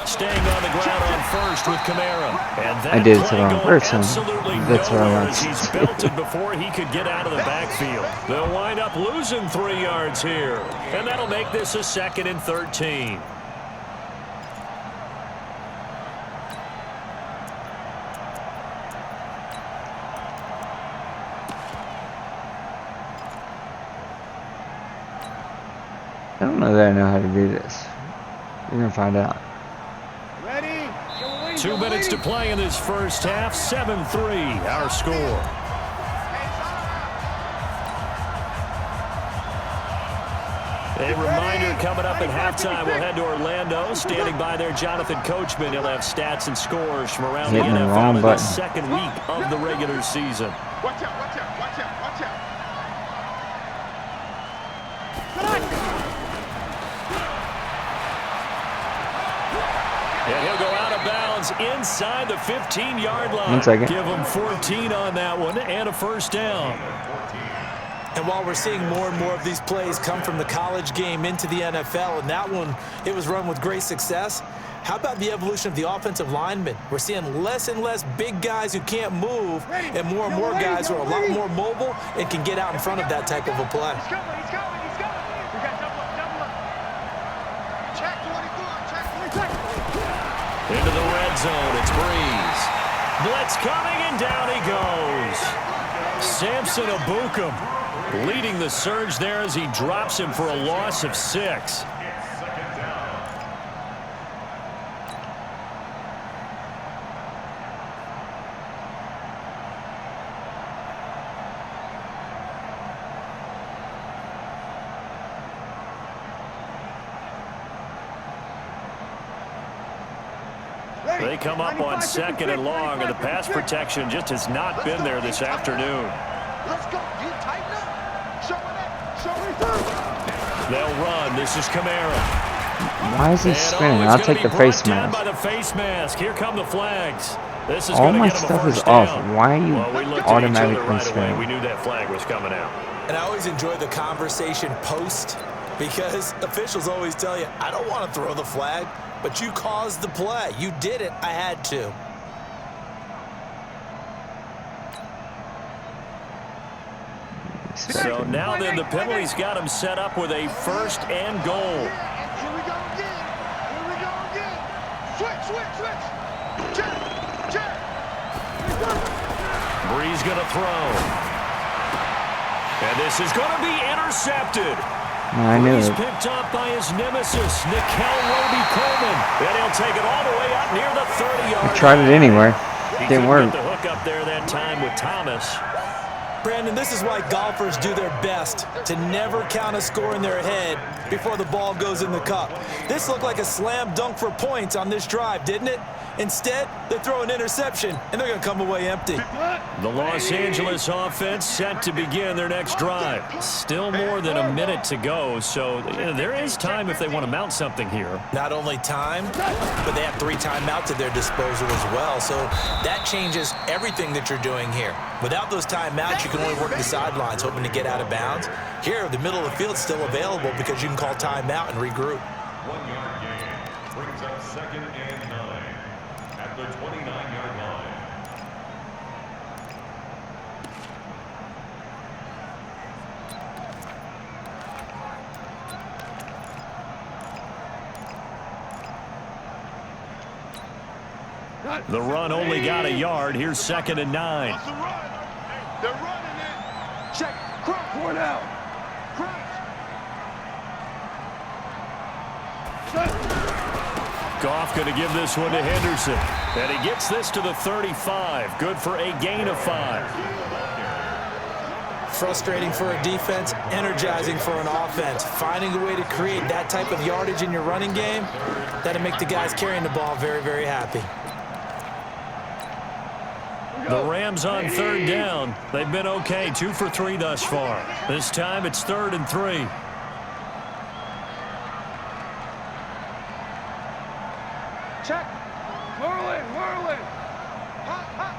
Staying on the ground on first with Kamara. And that I did it to the play wrong going person. absolutely That's what I nowhere want as to he's do. belted before he could get out of the backfield. They'll wind up losing 3 yards here. And that'll make this a 2nd and 13. I don't know that I know how to do this. You're going to find out. Ready? 2 minutes to play in this first half. 7-3, our score. A reminder coming up at halftime, we'll head to Orlando. Standing by there, Jonathan Coachman. He'll have stats and scores from around the Hitting the NFL wrong in the button. 2nd week of the regular season. Watch out, watch out, watch out, watch out. And he'll go out of bounds inside the 15-yard line. 1 second. Give him 14 on that one and a first down. And while we're seeing more and more of these plays come from the college game into the NFL, and that one, it was run with great success, how about the evolution of the offensive linemen? We're seeing less and less big guys who can't move and more guys who are a lot more mobile and can get out in front of that type of a play. He's coming, he's coming, he's coming. We got double up, double up. Check 24, check 24. Into the red zone, it's Breeze. Blitz coming, and down he goes. Samson Abukum leading the surge there as he drops him for a loss of 6. They come up on 2nd and long, and the pass protection just has not been there this afternoon. Let's go. You tighten up. Show it up. Show it through. They'll run. This is Kamara. Why is he And, spinning? he's I'll gonna take be the face brought down mask. by the face mask. Here come the flags. This is All going my to get him a stuff is first off. down. Why are you Well, we looked at each other automatically right away. spinning? We knew that flag was coming out. And I always enjoy the conversation post because officials always tell you, I don't want to throw the flag, but you caused the play. You did it. I had to. So now then, the penalty's got him set up with a 1st and goal. Here we go again. Here we go again. Switch, switch, switch. Check, check. Breeze going to throw. And this is going to be intercepted. I knew Breeze it. picked up by his nemesis, Nikel Roby-Coleman. And he'll take it all the way out near the 30-yard line. Tried it anyway. He Didn't couldn't work. get the hook up there that time with Thomas. Brandon, this is why golfers do their best to never count a score in their head before the ball goes in the cup. This looked like a slam dunk for points on this drive, didn't it? Instead, they throw an interception, and they're going to come away empty. The Los Angeles offense set to begin their next drive. Still more than a minute to go, so there is time if they want to mount something here. Not only time, but they have 3 timeouts at their disposal as well. So that changes everything that you're doing here. Without those timeouts, you can only work the sidelines, hoping to get out of bounds. Here, the middle of the field's still available because you can call timeout and regroup. 1-yard gain brings up 2nd and 9 at the 29-yard line. The run only got a yard. Here's 2nd and 9. That's the run. They're running it. Check. Crunch. 4 down. Crunch. Goff going to give this one to Henderson. And he gets this to the 35. Good for a gain of 5. Frustrating for a defense, energizing for an offense. Finding a way to create that type of yardage in your running game, that'll make the guys carrying the ball very, very happy. The Rams on 3rd down. They've been okay, 2 for 3 thus far. This time it's 3rd and 3. Check. Whirling, whirling. Hot, hot.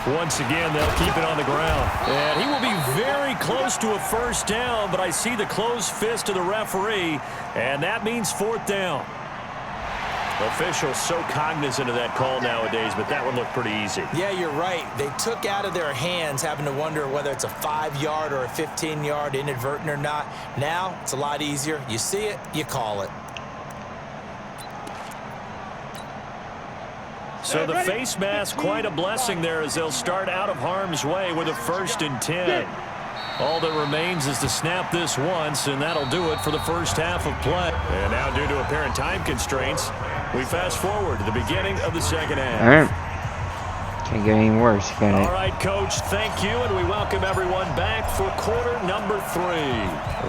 Once again, they'll keep it on the ground. And he will be very close to a first down, but I see the closed fist of the referee, and that means fourth down. Officials so cognizant of that call nowadays, but that one looked pretty easy. Yeah, you're right. They took out of their hands having to wonder whether it's a 5-yard or a 15-yard inadvertent or not. Now, it's a lot easier. You see it, you call it. So the face mask, quite a blessing there as they'll start out of harm's way with a 1st and 10. All that remains is to snap this once, and that'll do it for the first half of play. And now, due to apparent time constraints, we fast forward to the beginning of the second half. All right. Can't get any worse, can it? All right, Coach, thank you, and we welcome everyone back for quarter number 3.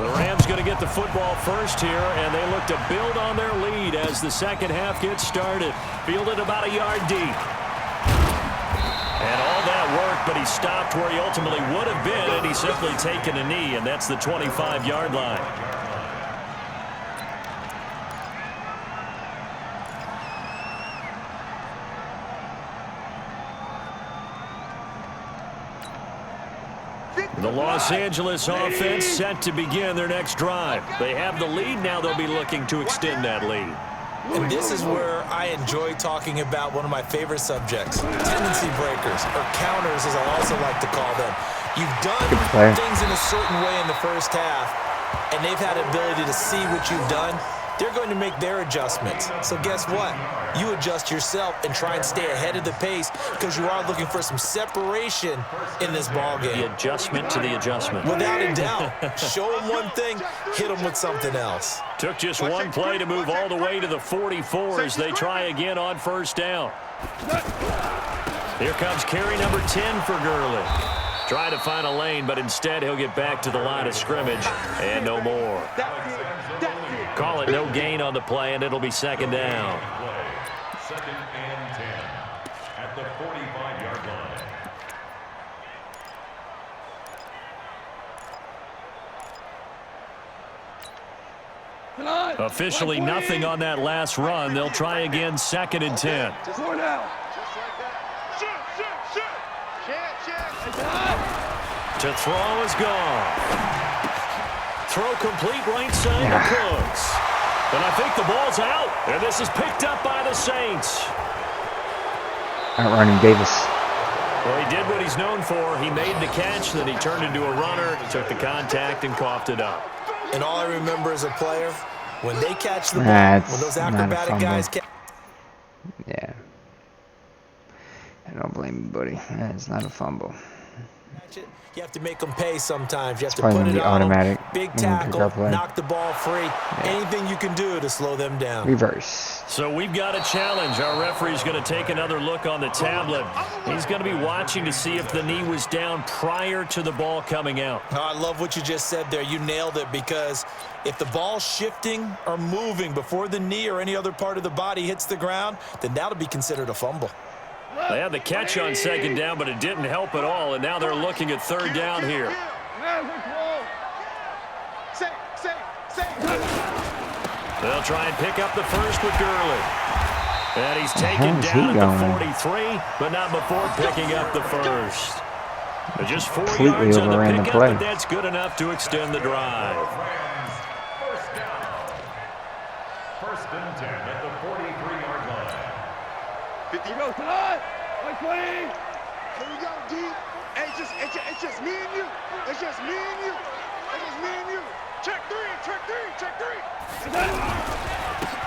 The Rams going to get the football first here, and they look to build on their lead as the second half gets started. Fielded about a yard deep. And all that work, but he stopped where he ultimately would have been, and he's simply taken a knee, and that's the 25-yard line. The Los Angeles offense set to begin their next drive. They have the lead now. They'll be looking to extend that lead. And this is where I enjoy talking about one of my favorite subjects, tendency breakers, or counters as I also like to call them. You've done things in a certain way in the first half, and they've had the ability to see what you've done. They're going to make their adjustments. So guess what? You adjust yourself and try and stay ahead of the pace because you are looking for some separation in this ball game. The adjustment to the adjustment. Without a doubt. Show them one thing, hit them with something else. Took just one play to move all the way to the 44 as they try again on first down. Here comes carry number 10 for Gurley. Try to find a lane, but instead he'll get back to the line of scrimmage and no more. Call it no gain on the play, and it'll be second down. Second and 10 at the 45-yard line. Officially nothing on that last run. They'll try again, second and 10. To throw is gone. Throw complete right side to Cooks. And I think the ball's out. And this is picked up by the Saints. Outrunning Davis. Well, he did what he's known for. He made the catch, then he turned into a runner, took the contact, and coughed it up. And all I remember as a player, when they catch the ball, when those acrobatic guys catch. Yeah. I don't blame you, buddy. It's not a fumble. You have to make them pay sometimes. You have It's to put it on automatic. big tackle, knock the ball free. Anything you can do to slow them down. Reverse. So we've got a challenge. Our referee's going to take another look on the tablet. He's going to be watching to see if the knee was down prior to the ball coming out. Oh, I love what you just said there. You nailed it, because if the ball's shifting or moving before the knee or any other part of the body hits the ground, then that'll be considered a fumble. They had the catch on second down, but it didn't help at all, and now they're looking at third down here. They'll try and pick up the first with Gurley. And he's taken down at the 43, but not before picking up the first. Just 4 yards on the pickup, but that's good enough to extend the drive. First and 10 at the 43-yard line. 50 goes tonight. 20. Here we go, D. Hey, it's just me and you. It's just me and you. It's just me and you. Check three.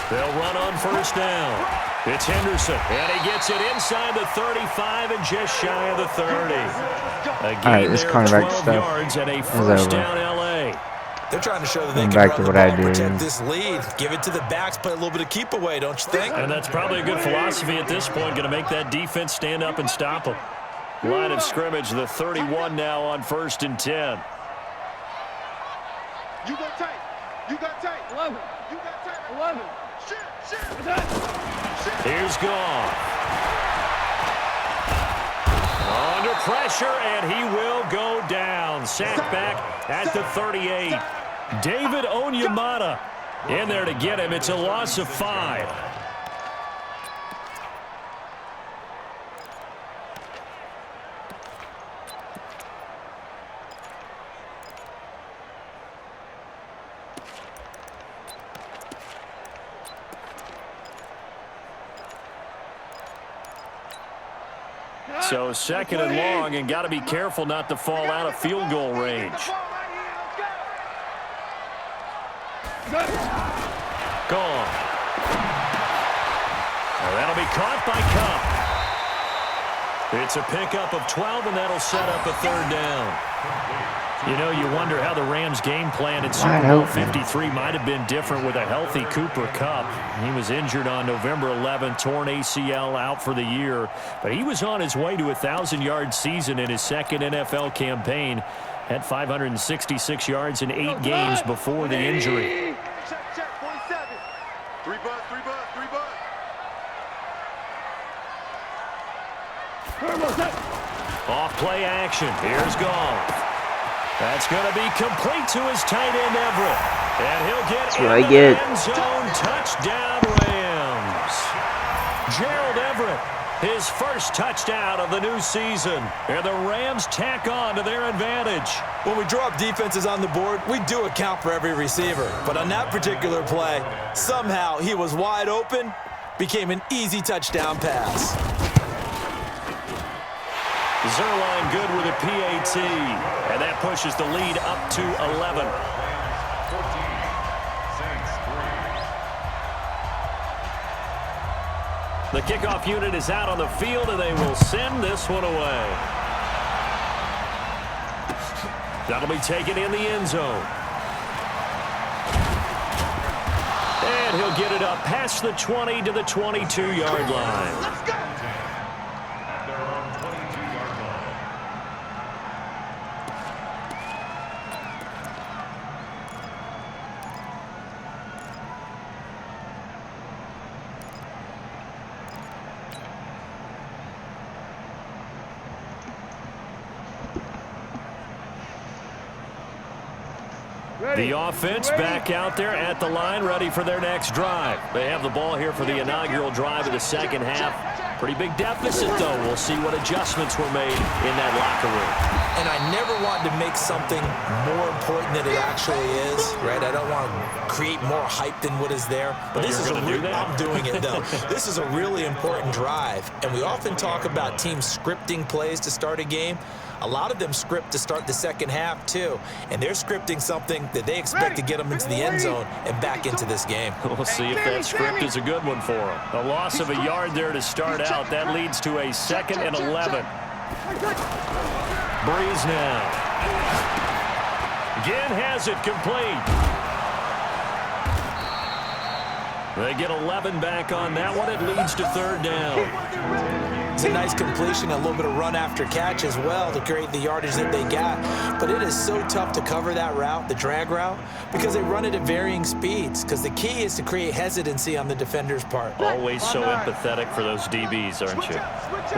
They'll run on first down. It's Henderson, and he gets it inside the 35 and just shy of the 30. Again, this there, cornerback 12 stuff yards and a first down LA. They're trying to show that they can run the ball and protect this lead. Give it to the backs, play a little bit of keep away, don't you think? And that's probably a good philosophy at this point, going to make that defense stand up and stop them. Line of scrimmage, the 31 now on first and 10. You got tight. 11. You got tight. 11. Shit. Here's Goff. Under pressure, and he will go down. Sacked back at the 38. David Onyemata in there to get him. It's a loss of 5. So second and long, and got to be careful not to fall out of field goal range. Gone. Well, that'll be caught by Cup. It's a pickup of 12, and that'll set up a third down. You know, you wonder how the Rams' game plan in Super Bowl 53 might have been different with a healthy Cooper Kupp. He was injured on November 11, torn ACL, out for the year. But he was on his way to a 1,000-yard season in his second NFL campaign. Had 566 yards in 8 games before the injury. Check, 47. 3 bud. Off play action. Here's Goff. That's going to be complete to his tight end, Everett. And he'll get in the end zone. Touchdown, Rams. Gerald Everett, his first touchdown of the new season. And the Rams tack on to their advantage. When we draw up defenses on the board, we do account for every receiver. But on that particular play, somehow he was wide open, became an easy touchdown pass. Zerline good with a PAT, and that pushes the lead up to 11. 14, the kickoff unit is out on the field, and they will send this one away. That'll be taken in the end zone. And he'll get it up past the 20 to the 22-yard line. Let's go. The offense back out there at the line, ready for their next drive. They have the ball here for the inaugural drive of the second half. Pretty big deficit, though. We'll see what adjustments were made in that locker room. And I never want to make something more important than it actually is, right? I don't want to create more hype than what is there. But this is I'm doing it, though. This is a really important drive. And we often talk about teams scripting plays to start a game. A lot of them script to start the second half, too. And they're scripting something that they expect to get them into the end zone and back into this game. We'll see if that script is a good one for them. A loss of a yard there to start out. That leads to a 2nd and 11. Breeze now. Again has it complete. They get 11 back on that one. It leads to 3rd down. It's a nice completion, a little bit of run after catch as well to create the yardage that they got. But it is so tough to cover that route, the drag route, because they run it at varying speeds. Because the key is to create hesitancy on the defender's part. Always so empathetic for those DBs, aren't you?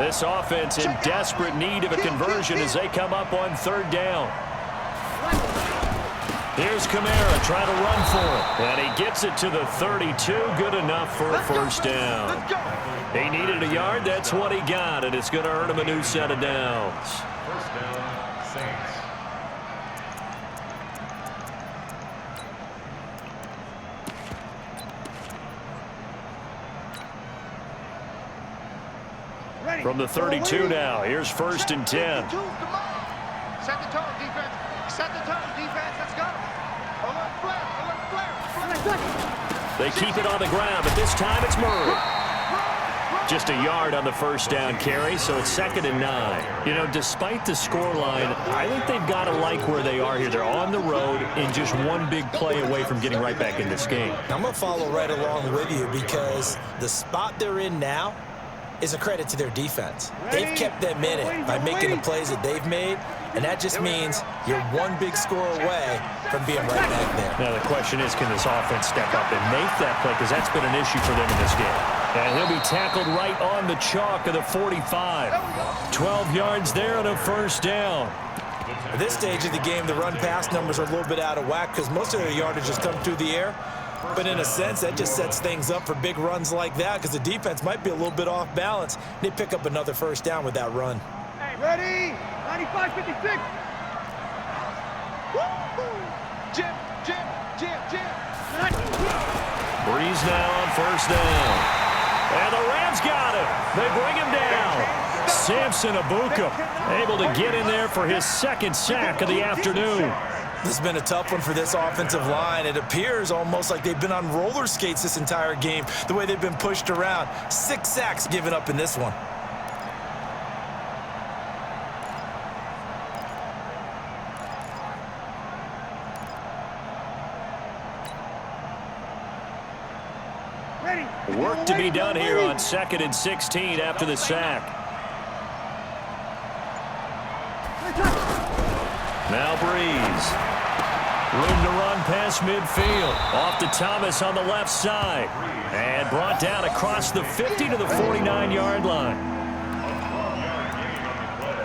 This offense in desperate need of a conversion as they come up on 3rd down. Here's Kamara trying to run for it. And he gets it to the 32. Good enough for a 1st down. He needed a yard. That's what he got. And it's going to earn him a new set of downs. 1st down, Saints. From the 32 now. Here's 1st and 10. Set the tone, defense. Set the tone, defense. Let's go. Alert flare. They keep it on the ground, but this time it's Murray. Just a yard on the 1st down carry, so it's 2nd and 9. You know, despite the scoreline, I think they've got to like where they are here. They're on the road and just one big play away from getting right back in this game. I'm going to follow right along with you because the spot they're in now is a credit to their defense. They've kept them in it by making the plays that they've made, and that just means you're one big score away from being right back there. Now the question is, can this offense step up and make that play? Because that's been an issue for them in this game. And he'll be tackled right on the chalk of the 45. 12 yards there and a 1st down. At this stage of the game, the run-pass numbers are a little bit out of whack because most of their yardage has come through the air. But in a sense, that just sets things up for big runs like that because the defense might be a little bit off balance. They pick up another 1st down with that run. Hey, ready? 95-56. Jim. Breeze now on 1st down. And the Rams got him. They bring him down. Samson Abuka able to get in there for his second sack of the afternoon. This has been a tough one for this offensive line. It appears almost like they've been on roller skates this entire game, the way they've been pushed around. 6 sacks given up in this one. Work to be done here on 2nd and 16 after the sack. Now Breeze. Room to run past midfield. Off to Thomas on the left side. And brought down across the 50 to the 49-yard line.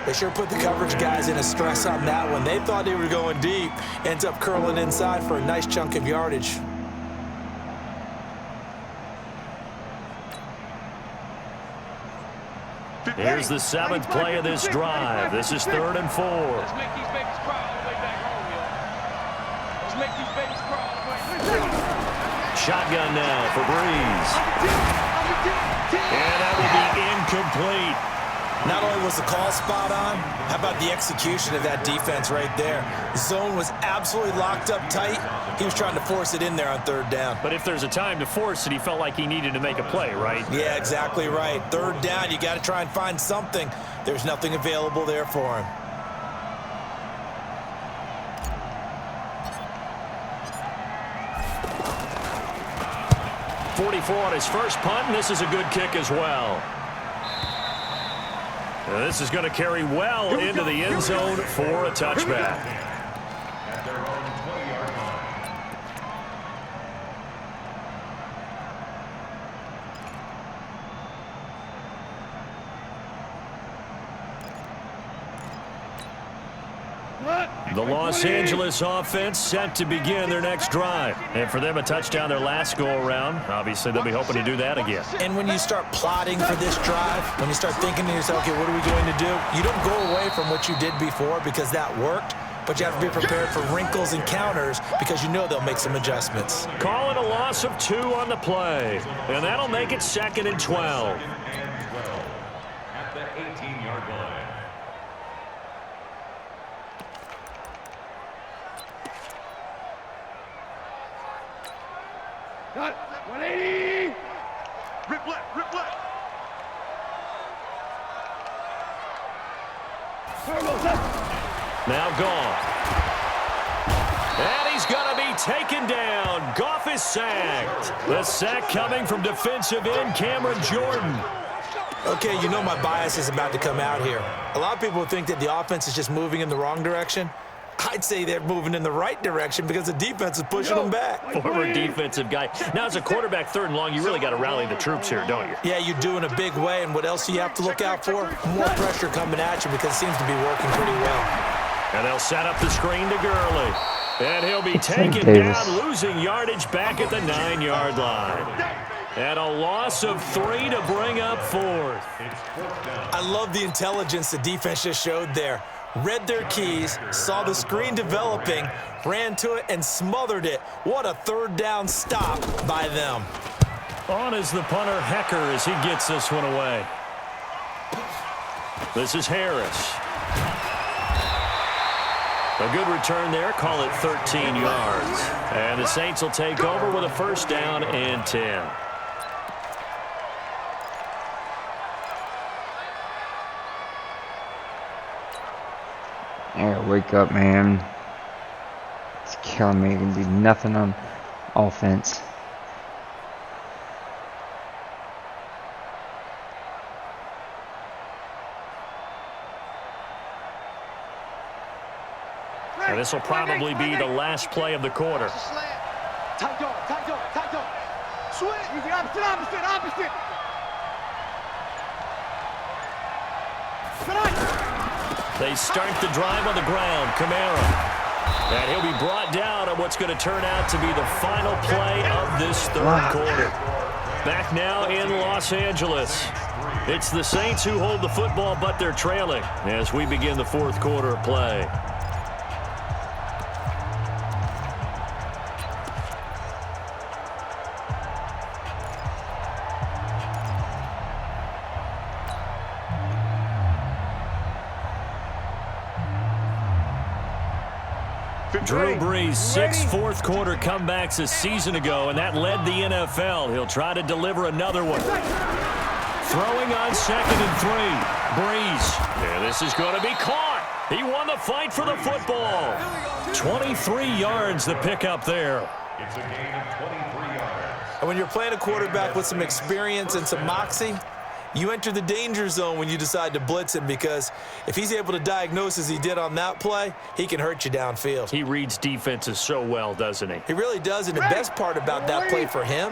They sure put the coverage guys in a stress on that one. They thought they were going deep. Ends up curling inside for a nice chunk of yardage. Here's the 7th play of this drive. This is 3rd and 4. Let's make these babies cry all the way back home, yo. Let's make these babies cry all the way back home. Shotgun now for Breeze. And that will be incomplete. Not only was the call spot on, how about the execution of that defense right there? The zone was absolutely locked up tight. He was trying to force it in there on 3rd down. But if there's a time to force it, he felt like he needed to make a play, right? Yeah, exactly right. 3rd down, you got to try and find something. There's nothing available there for him. .44 on his first punt, and this is a good kick as well. Now this is going to carry well into the end zone for a touchback. At their own 20-yard line. The Los Angeles offense set to begin their next drive. And for them, a touchdown their last go-around. Obviously, they'll be hoping to do that again. And when you start plotting for this drive, when you start thinking to yourself, okay, what are we going to do? You don't go away from what you did before because that worked, but you have to be prepared for wrinkles and counters because you know they'll make some adjustments. Calling a loss of 2 on the play. And that'll make it 2nd and 12. At the 18-yard line. Got it. 180. Rip left, rip left. Now gone. And he's going to be taken down. Goff is sacked. The sack coming from defensive end Cameron Jordan. Okay, you know my bias is about to come out here. A lot of people think that the offense is just moving in the wrong direction. I'd say they're moving in the right direction because the defense is pushing them back. Former defensive guy. Now, as a quarterback 3rd and long, you really got to rally the troops here, don't you? Yeah, you do in a big way, and what else do you have to look out for? More pressure coming at you because it seems to be working pretty well. And they'll set up the screen to Gurley. And he'll be taken Davis. down, losing yardage back at the 9-yard line. And a loss of 3 to bring up 4th. I love the intelligence the defense just showed there. Read their keys, saw the screen developing, ran to it, and smothered it. What a 3rd down stop by them. On is the punter, Hecker, as he gets this one away. This is Harris. A good return there. Call it 13 yards. And the Saints will take over with a 1st down and 10. Alright, wake up, man. It's killing me. You can do nothing on offense. And this will probably be the last play of the quarter. Tight dog, tight dog, tight dog. Switch. Easy, opposite. They start the drive on the ground. Kamara. And he'll be brought down on what's going to turn out to be the final play of this 3rd quarter. Back now in Los Angeles. It's the Saints who hold the football, but they're trailing as we begin the 4th quarter of play. Drew Brees, 6 fourth-quarter comebacks a season ago, and that led the NFL. He'll try to deliver another one. Throwing on 2nd and 3. Brees. Yeah, this is going to be caught. He won the fight for the football. 23 yards the pickup there. It's a gain of 23 yards. And when you're playing a quarterback with some experience and some moxie, you enter the danger zone when you decide to blitz him, because if he's able to diagnose as he did on that play, he can hurt you downfield. He reads defenses so well, doesn't he? He really does, and the best part about that play for him,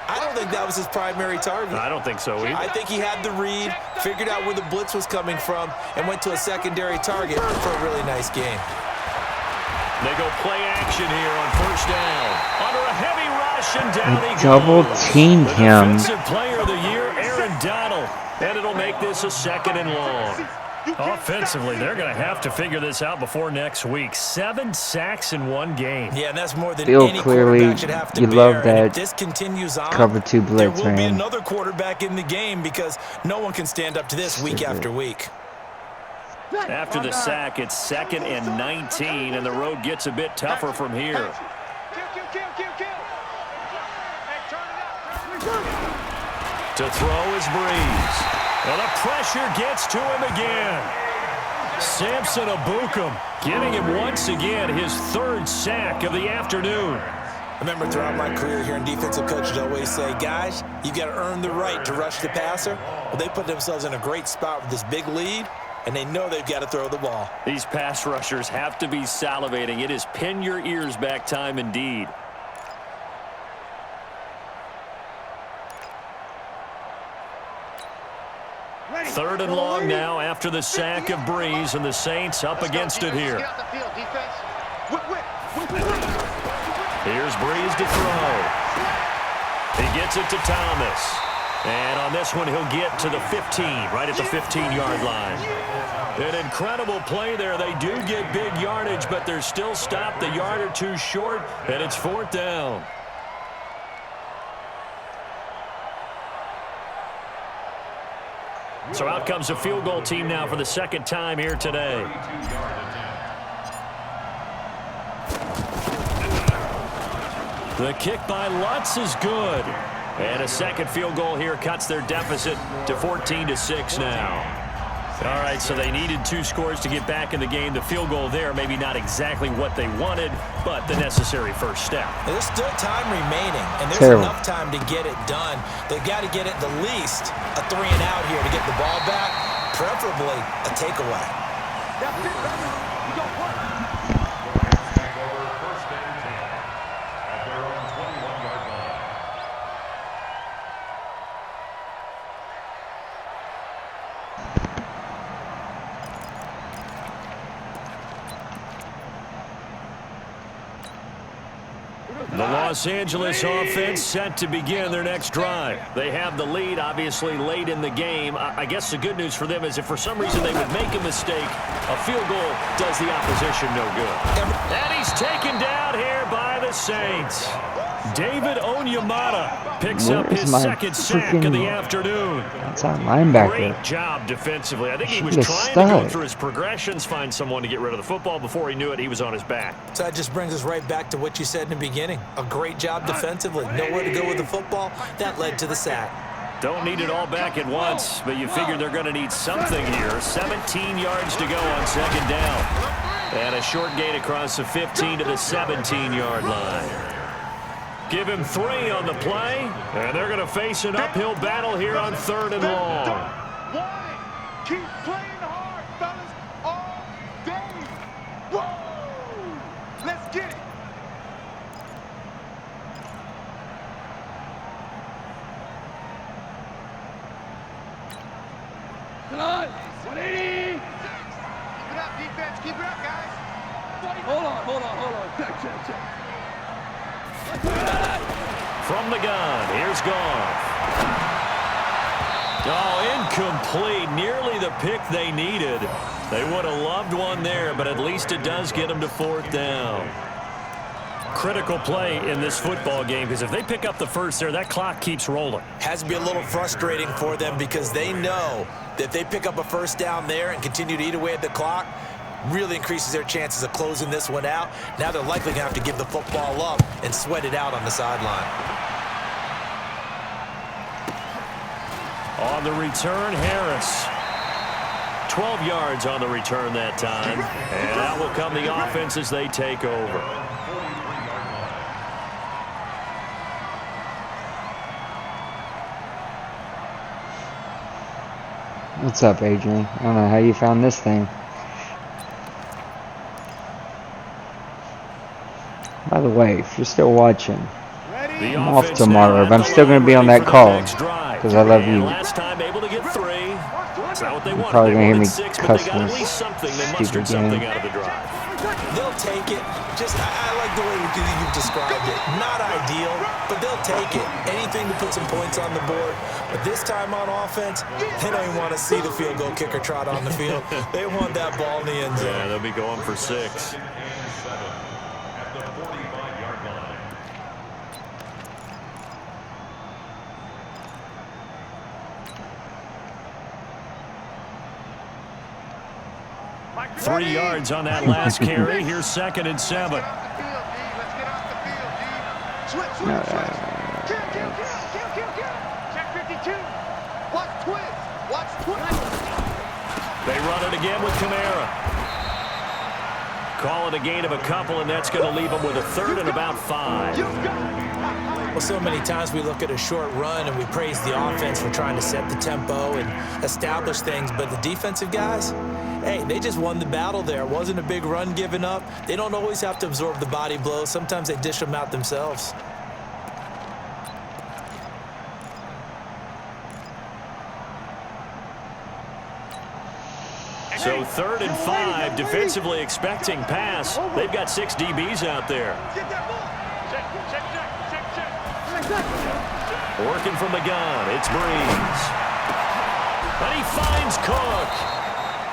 I don't think that was his primary target. I don't think so either. I think he had the read, figured out where the blitz was coming from, and went to a secondary target for a really nice game. They go play action here on 1st down. Under a heavy rush, and down he goes. Double-teamed him. Defensive Player of the Year, Aaron Donald. And it'll make this a 2nd and long. Offensively, they're going to have to figure this out before next week. 7 sacks in one game. Yeah, and that's more than Bill, any clearly, quarterback should have to you bear. love And that if this continues on, cover 2 blitz, there will be man. another quarterback in the game, because no one can stand up to this week after week. After the sack, it's 2nd and 19, and the road gets a bit tougher from here. To throw is Brees. And the pressure gets to him again. Samson Abukum getting him once again his 3rd sack of the afternoon. I remember throughout my career here in defensive coaches always say, guys, you got to earn the right to rush the passer. Well, they put themselves in a great spot with this big lead, and they know they've got to throw the ball. These pass rushers have to be salivating. It is pin your ears back time indeed. Third and long now after the sack of Brees, and the Saints up against it here. Here's Brees to throw. He gets it to Thomas. And on this one, he'll get to the 15, right at the 15-yard line. An incredible play there. They do get big yardage, but they're still stopped a yard or 2 short, and it's 4th down. So out comes a field goal team now for the 2nd time here today. The kick by Lutz is good. And a 2nd field goal here cuts their deficit to 14-6 now. All right, so they needed 2 scores to get back in the game. The field goal there, maybe not exactly what they wanted, but the necessary first step. There's still time remaining, and there's enough time to get it done. They've got to get it the least a 3 and out here to get the ball back, preferably a takeaway. That's it, baby. You go play. Back over 1st and 10 at their own 21-yard line. The Los Angeles offense set to begin their next drive. They have the lead, obviously, late in the game. I guess the good news for them is if for some reason they would make a mistake, a field goal does the opposition no good. And he's taken down here by the Saints. David Onyemata picks up his 2nd sack of the afternoon. That's our linebacker. Great job defensively. I think he was He's trying to go through his progressions, find someone to get rid of the football. Before he knew it, he was on his back. So that just brings us right back to what you said in the beginning. A great job defensively. Nowhere to go with the football. That led to the sack. Don't need it all back at once, but you figure they're going to need something here. 17 yards to go on 2nd down. And a short gain across the 15 to the 17-yard line. Give him 3 on the play, and they're going to face an uphill battle here on 3rd and long. Why? Keep playing hard, fellas, all day. Whoa! Let's get it. Come on, 180. Keep it up, defense. Keep it up, guys. Hold on. Check. From the gun, here's Goff. Oh, incomplete. Nearly the pick they needed. They would have loved one there, but at least it does get them to 4th down. Critical play in this football game, because if they pick up the first there, that clock keeps rolling. Has to be a little frustrating for them, because they know that if they pick up a 1st down there and continue to eat away at the clock, really increases their chances of closing this one out. Now they're likely going to have to give the football up and sweat it out on the sideline. On the return, Harris. 12 yards on the return that time. And out will come the offense as they take over. What's up, Adrian? I don't know how you found this thing. By the way, if you're still watching, The I'm off offense tomorrow, now but I'm at the still going to be on line that ready for call the next drive. because I love And you. last time able to get 3. It's not what they wanted. Probably They gonna hear wanted me 6, but cuss they got at this least something. They stupid mustered game. something out of the drive. They'll take it. I like the way you've described it. Not ideal, but they'll take it. Anything to put some points on the board. But this time on offense, they don't even want to see the field goal kicker trot on the field. They want that ball in the end zone. Yeah, they'll be going for 6. At the 45-yard line. 3 yards on that last carry. Here's 2nd and 7. Let's get off the field, D. Switch, switch, switch. Kill. Check 52. Watch twist. Watch twist. They run it again with Kamara. Call it a gain of a couple, and that's going to leave them with a 3rd and about 5. Well, so many times we look at a short run and we praise the offense for trying to set the tempo and establish things, but the defensive guys, hey, they just won the battle there. It wasn't a big run given up. They don't always have to absorb the body blows. Sometimes they dish them out themselves. So 3rd and 5, defensively expecting pass. They've got 6 DBs out there. Get that ball. Check. Working from the gun, it's Breeze. And he finds Cook.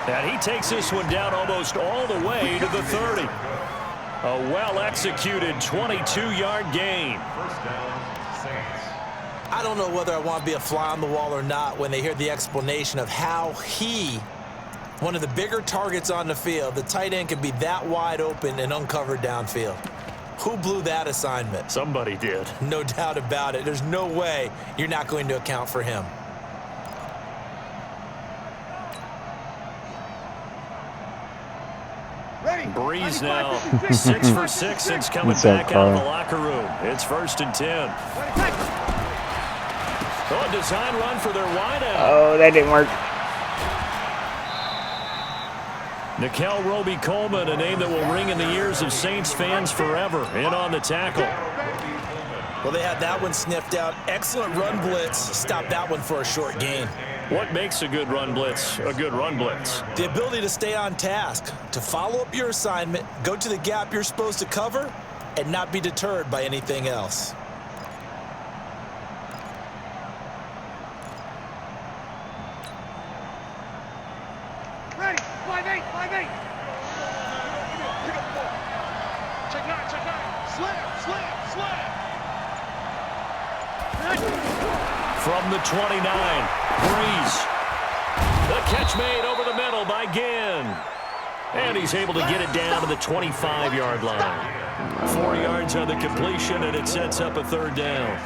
And he takes this one down almost all the way to the 30. A well-executed 22-yard gain. First down, Saints. I don't know whether I want to be a fly on the wall or not when they hear the explanation of how one of the bigger targets on the field, the tight end can be that wide open and uncovered downfield. Who blew that assignment? Somebody did. No doubt about it. There's no way you're not going to account for him. Breeze now 6 for 6 since coming back out of the locker room. It's 1st and 10. A design run for their wideout. Oh, that didn't work. Nikel Roby-Coleman, a name that will ring in the ears of Saints fans forever, in on the tackle. Well, they had that one sniffed out. Excellent run blitz. Stopped that one for a short gain. What makes a good run blitz a good run blitz? The ability to stay on task, to follow up your assignment, go to the gap you're supposed to cover, and not be deterred by anything else. Ready. 5-8. Pick up the ball. Check 9. Slam. From the 29, Breeze. The catch made over the middle by Ginn. And he's able to get it down to the 25-yard line. 4 yards on the completion, and it sets up a 3rd down.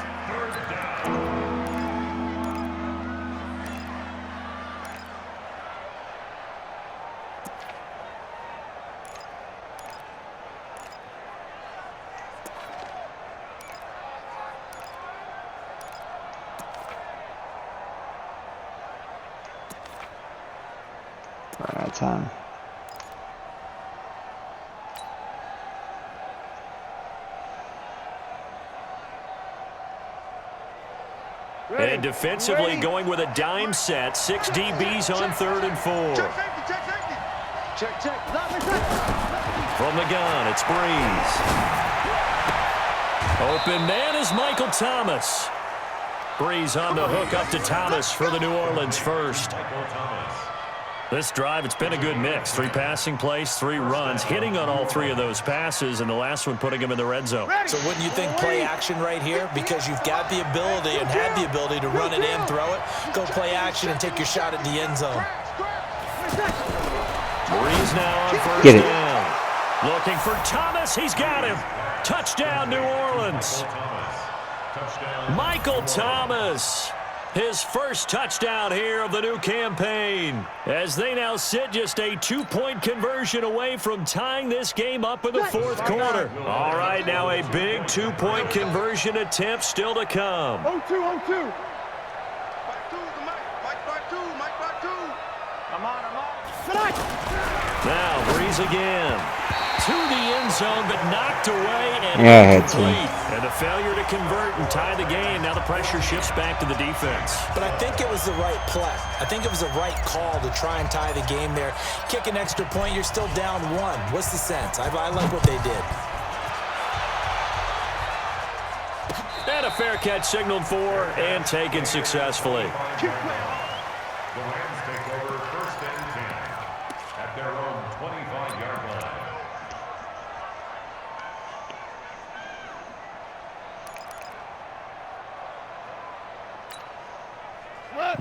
Right out of time. And defensively going with a dime set. 6 DBs on 3rd and 4. Check. From the gun, it's Breeze. Open man is Michael Thomas. Breeze on the hook up to Thomas for the New Orleans first. Michael Thomas. This drive, it's been a good mix. 3 passing plays, 3 runs, hitting on all 3 of those passes, and the last one putting him in the red zone. So wouldn't you think play action right here? Because you've got the ability and had the ability to run it and throw it. Go play action and take your shot at the end zone. Breeze now on first Get it. down. Looking for Thomas. He's got him. Touchdown, New Orleans. Michael Thomas. His first touchdown here of the new campaign, as they now sit just a 2-point conversion away from tying this game up in the fourth quarter. All right, now a big 2-point conversion attempt still to come. 0-2, 0-2. Mike back two. I'm on. Now Breeze again. To the end zone, but knocked away and incomplete. And a failure to convert and tie the game. Now the pressure shifts back to the defense. But I think it was the right play. I think it was the right call to try and tie the game there. Kick an extra point, you're still down 1. What's the sense? I like what they did. And a fair catch signaled for and taken successfully. The Rams take over first and 10 at their own 25-yard line.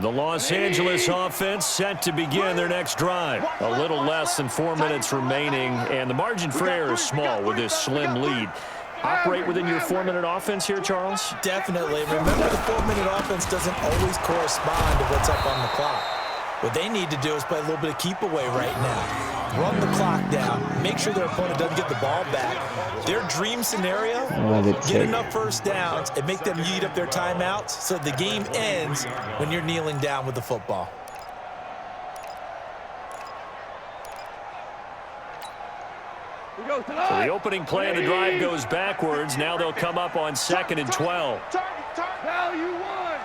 The Los Angeles offense set to begin their next drive. A little less than 4 minutes remaining, and the margin for error is small with this slim lead. Operate within your 4-minute offense here, Charles? Definitely. Remember, the 4-minute offense doesn't always correspond to what's up on the clock. What they need to do is play a little bit of keep away right now. Run the clock down. Make sure their opponent doesn't get the ball back. Their dream scenario, get enough first downs and make them eat up their timeouts so the game ends when you're kneeling down with the football. So the opening play of the drive goes backwards. Now they'll come up on 2nd and 12. Now you won.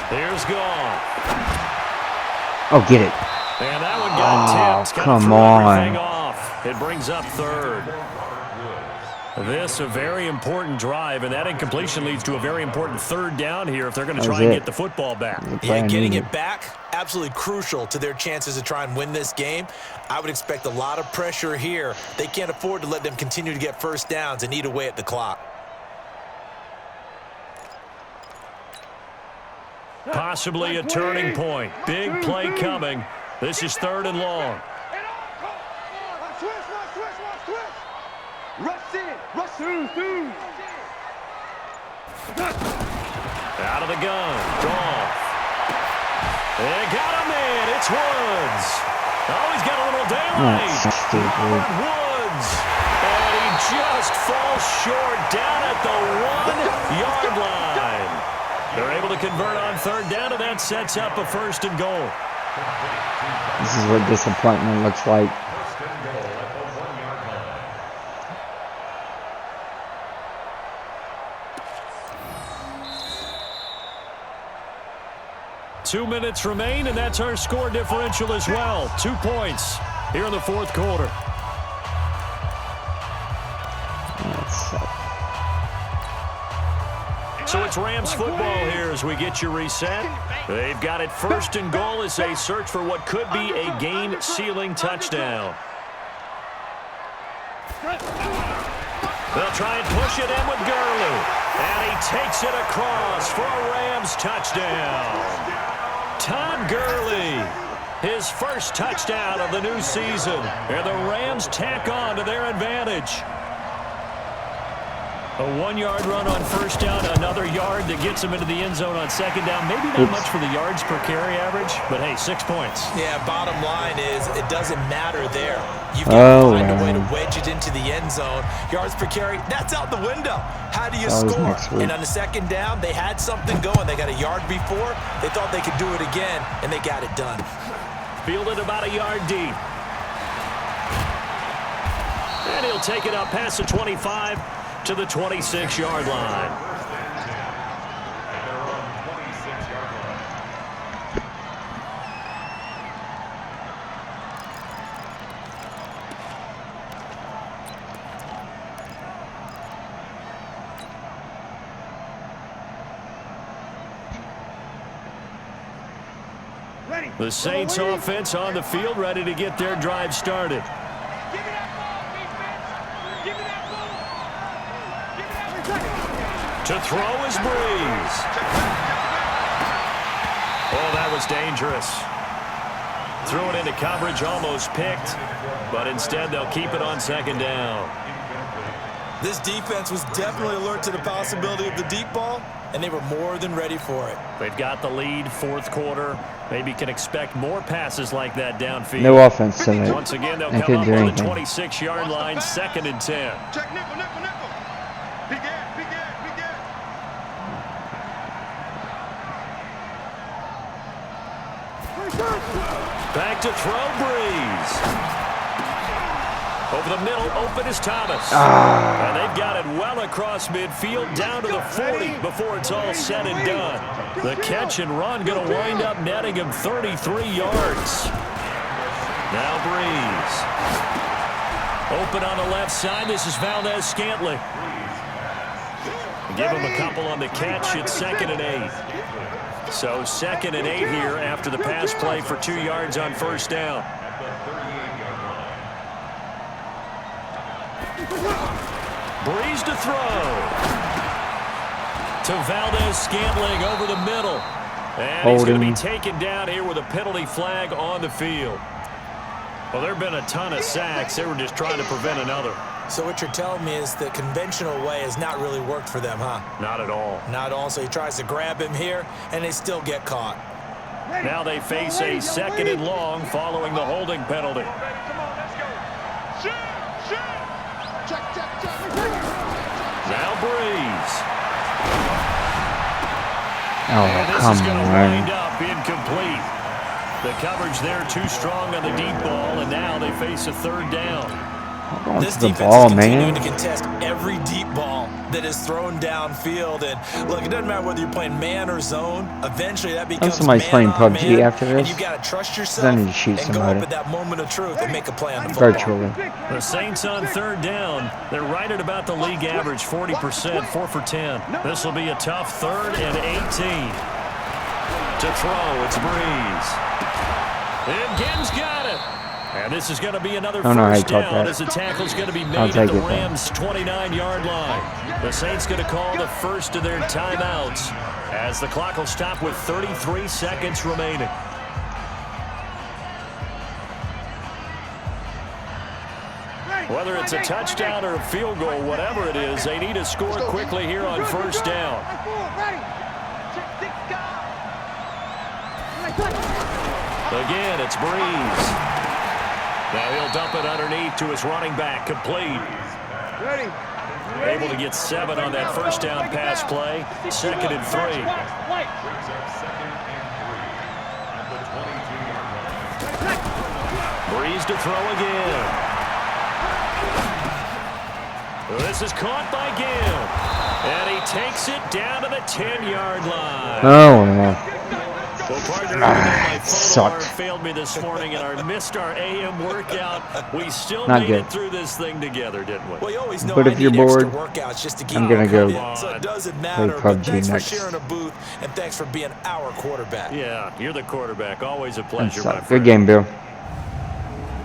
Here's Goff. Oh, get it. And that one got tipped. Come on. Off. It brings up 3rd. This a very important drive, and that incompletion leads to a very important 3rd down here if they're going to try and get the football back. Yeah, getting it back, absolutely crucial to their chances to try and win this game. I would expect a lot of pressure here. They can't afford to let them continue to get first downs and eat away at the clock. Possibly a turning point. Big play coming. This is 3rd and long. Rush in. Out of the gun. Goff. They got him in. It's Woods. Oh, he's got a little daylight. Woods. And he just falls short down at the 1-yard line. They're able to convert on 3rd down, and that sets up a 1st and goal. This is what disappointment looks like. 2 minutes remain, and that's our score differential as well. 2 points here in the 4th quarter. So it's Rams football here as we get you reset. They've got it 1st and goal as they search for what could be a game-sealing touchdown. They'll try and push it in with Gurley. And he takes it across for a Rams touchdown. Todd Gurley, his first touchdown of the new season. And the Rams tack on to their advantage. A 1-yard run on 1st down, another yard that gets him into the end zone on 2nd down. Maybe not much for the yards per carry average, but hey, 6 points. Yeah, bottom line is it doesn't matter there. You've got to find a way to wedge it into the end zone. Yards per carry, that's out the window. How do you score? And on the 2nd down, they had something going. They got a yard before. They thought they could do it again, and they got it done. Fielded about a yard deep. And he'll take it up past the 25 to the 26-yard line. The Saints offense on the field, ready to get their drive started. To throw is Breeze. Oh, that was dangerous. Threw it into coverage, almost picked, but instead they'll keep it on second down. This defense was definitely alert to the possibility of the deep ball, and they were more than ready for it. They've got the lead, fourth quarter. Maybe can expect more passes like that downfield. No offense to it. Once again, they'll I come up couldn't do on the anything. 26-yard line, 2nd and 10. Check nickel, nickel, nickel. Big gap, big gap, big gap. Back to throw, Breeze. Over the middle, open is Thomas. And they've got it well across midfield, down to the 40 before it's all said and done. The catch and run going to wind up netting him 33 yards. Now Breeze. Open on the left side. This is Valdez-Scantling. Give him a couple on the catch. It's 2nd and 8. So 2nd and 8 here after the pass play for 2 yards on first down. Breeze to throw. To Valdez-Scantling over the middle. And he's going to be taken down here with a penalty flag on the field. Well, there have been a ton of sacks. They were just trying to prevent another. So what you're telling me is the conventional way has not really worked for them, huh? Not at all. Not at all. So he tries to grab him here, and they still get caught. Now they face a 2nd and long following the holding penalty. Come on, let's go. Shoot, shoot. Check, check, check. Now Breeze. Oh, And this come is going to on. wind up incomplete. The coverage there too strong on the deep ball, and now they face a 3rd down. Going This to the defense ball, is continuing man. to contest every deep ball that is thrown downfield. And look, it doesn't matter whether you're playing man or zone. Eventually, that becomes somebody's man playing on PUBG man, after this. and you got to trust yourself I need to shoot and go somebody. up at that moment of truth and make a play on the football. Virtually. The Saints on 3rd down. They're right at about the league average, 40%, 4 for 10. This will be a tough 3rd and 18. To throw, it's Breeze. And Gibbs got it. And this is going to be another first down as the tackle's going to be made at the Rams' 29-yard line. The Saints going to call the first of their timeouts as the clock will stop with 33 seconds remaining. Whether it's a touchdown or a field goal, whatever it is, they need to score quickly here on first down. Again, it's Breeze. Now he'll dump it underneath to his running back, complete. Ready. Able to get 7 on that first down pass play. 2nd and 3. Brings up 2nd and 3 at the 22-yard line. Breeze to throw again. This is caught by Gill. And he takes it down to the 10-yard line. Oh, yeah. Well, partner, my photo arm sucked. failed me this morning, and I missed our AM workout. We still Not made good. it through this thing together, didn't we? Well, you always know But I if you're need extra bored, workouts just to keep I'm gonna go so it doesn't matter. play But PUBG thanks next. for sharing a booth, and thanks for being our quarterback. Yeah, you're the quarterback. Always a That pleasure, my sucked. friend. Good game, Bill.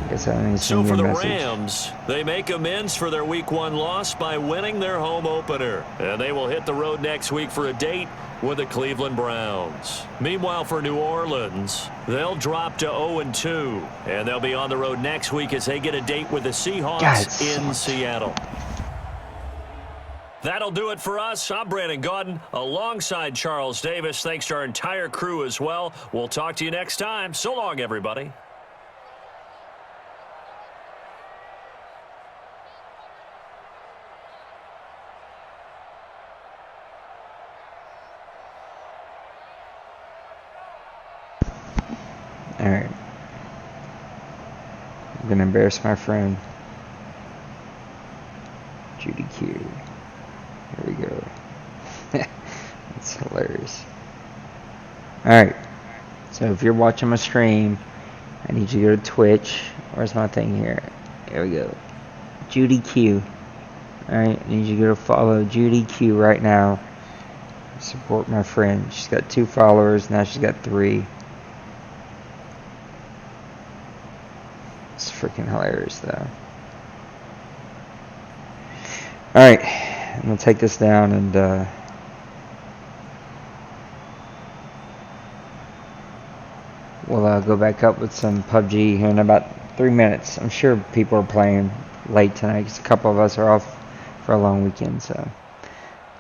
Guess I need to So send you for a the message. Rams, they make amends for their Week 1 loss by winning their home opener. And they will hit the road next week for a date with the Cleveland Browns. Meanwhile, for New Orleans, they'll drop to 0-2. And they'll be on the road next week as they get a date with the Seahawks in Seattle. That'll do it for us. I'm Brandon Gaudin alongside Charles Davis. Thanks to our entire crew as well. We'll talk to you next time. So long, everybody. Alright. I'm gonna embarrass my friend. Judy Q. Here we go. That's hilarious. Alright. So if you're watching my stream, I need you to go to Twitch. Where's my thing here? Here we go. Judy Q. Alright, I need you to go follow Judy Q right now. Support my friend. She's got 2 followers, now she's got 3. It's freaking hilarious though. Alright, I'm gonna take this down and we'll go back up with some PUBG here in about 3 minutes. I'm sure people are playing late tonight because a couple of us are off for a long weekend. So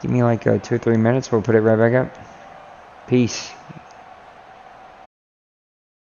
give me like 2 or 3 minutes. We'll put it right back up. Peace.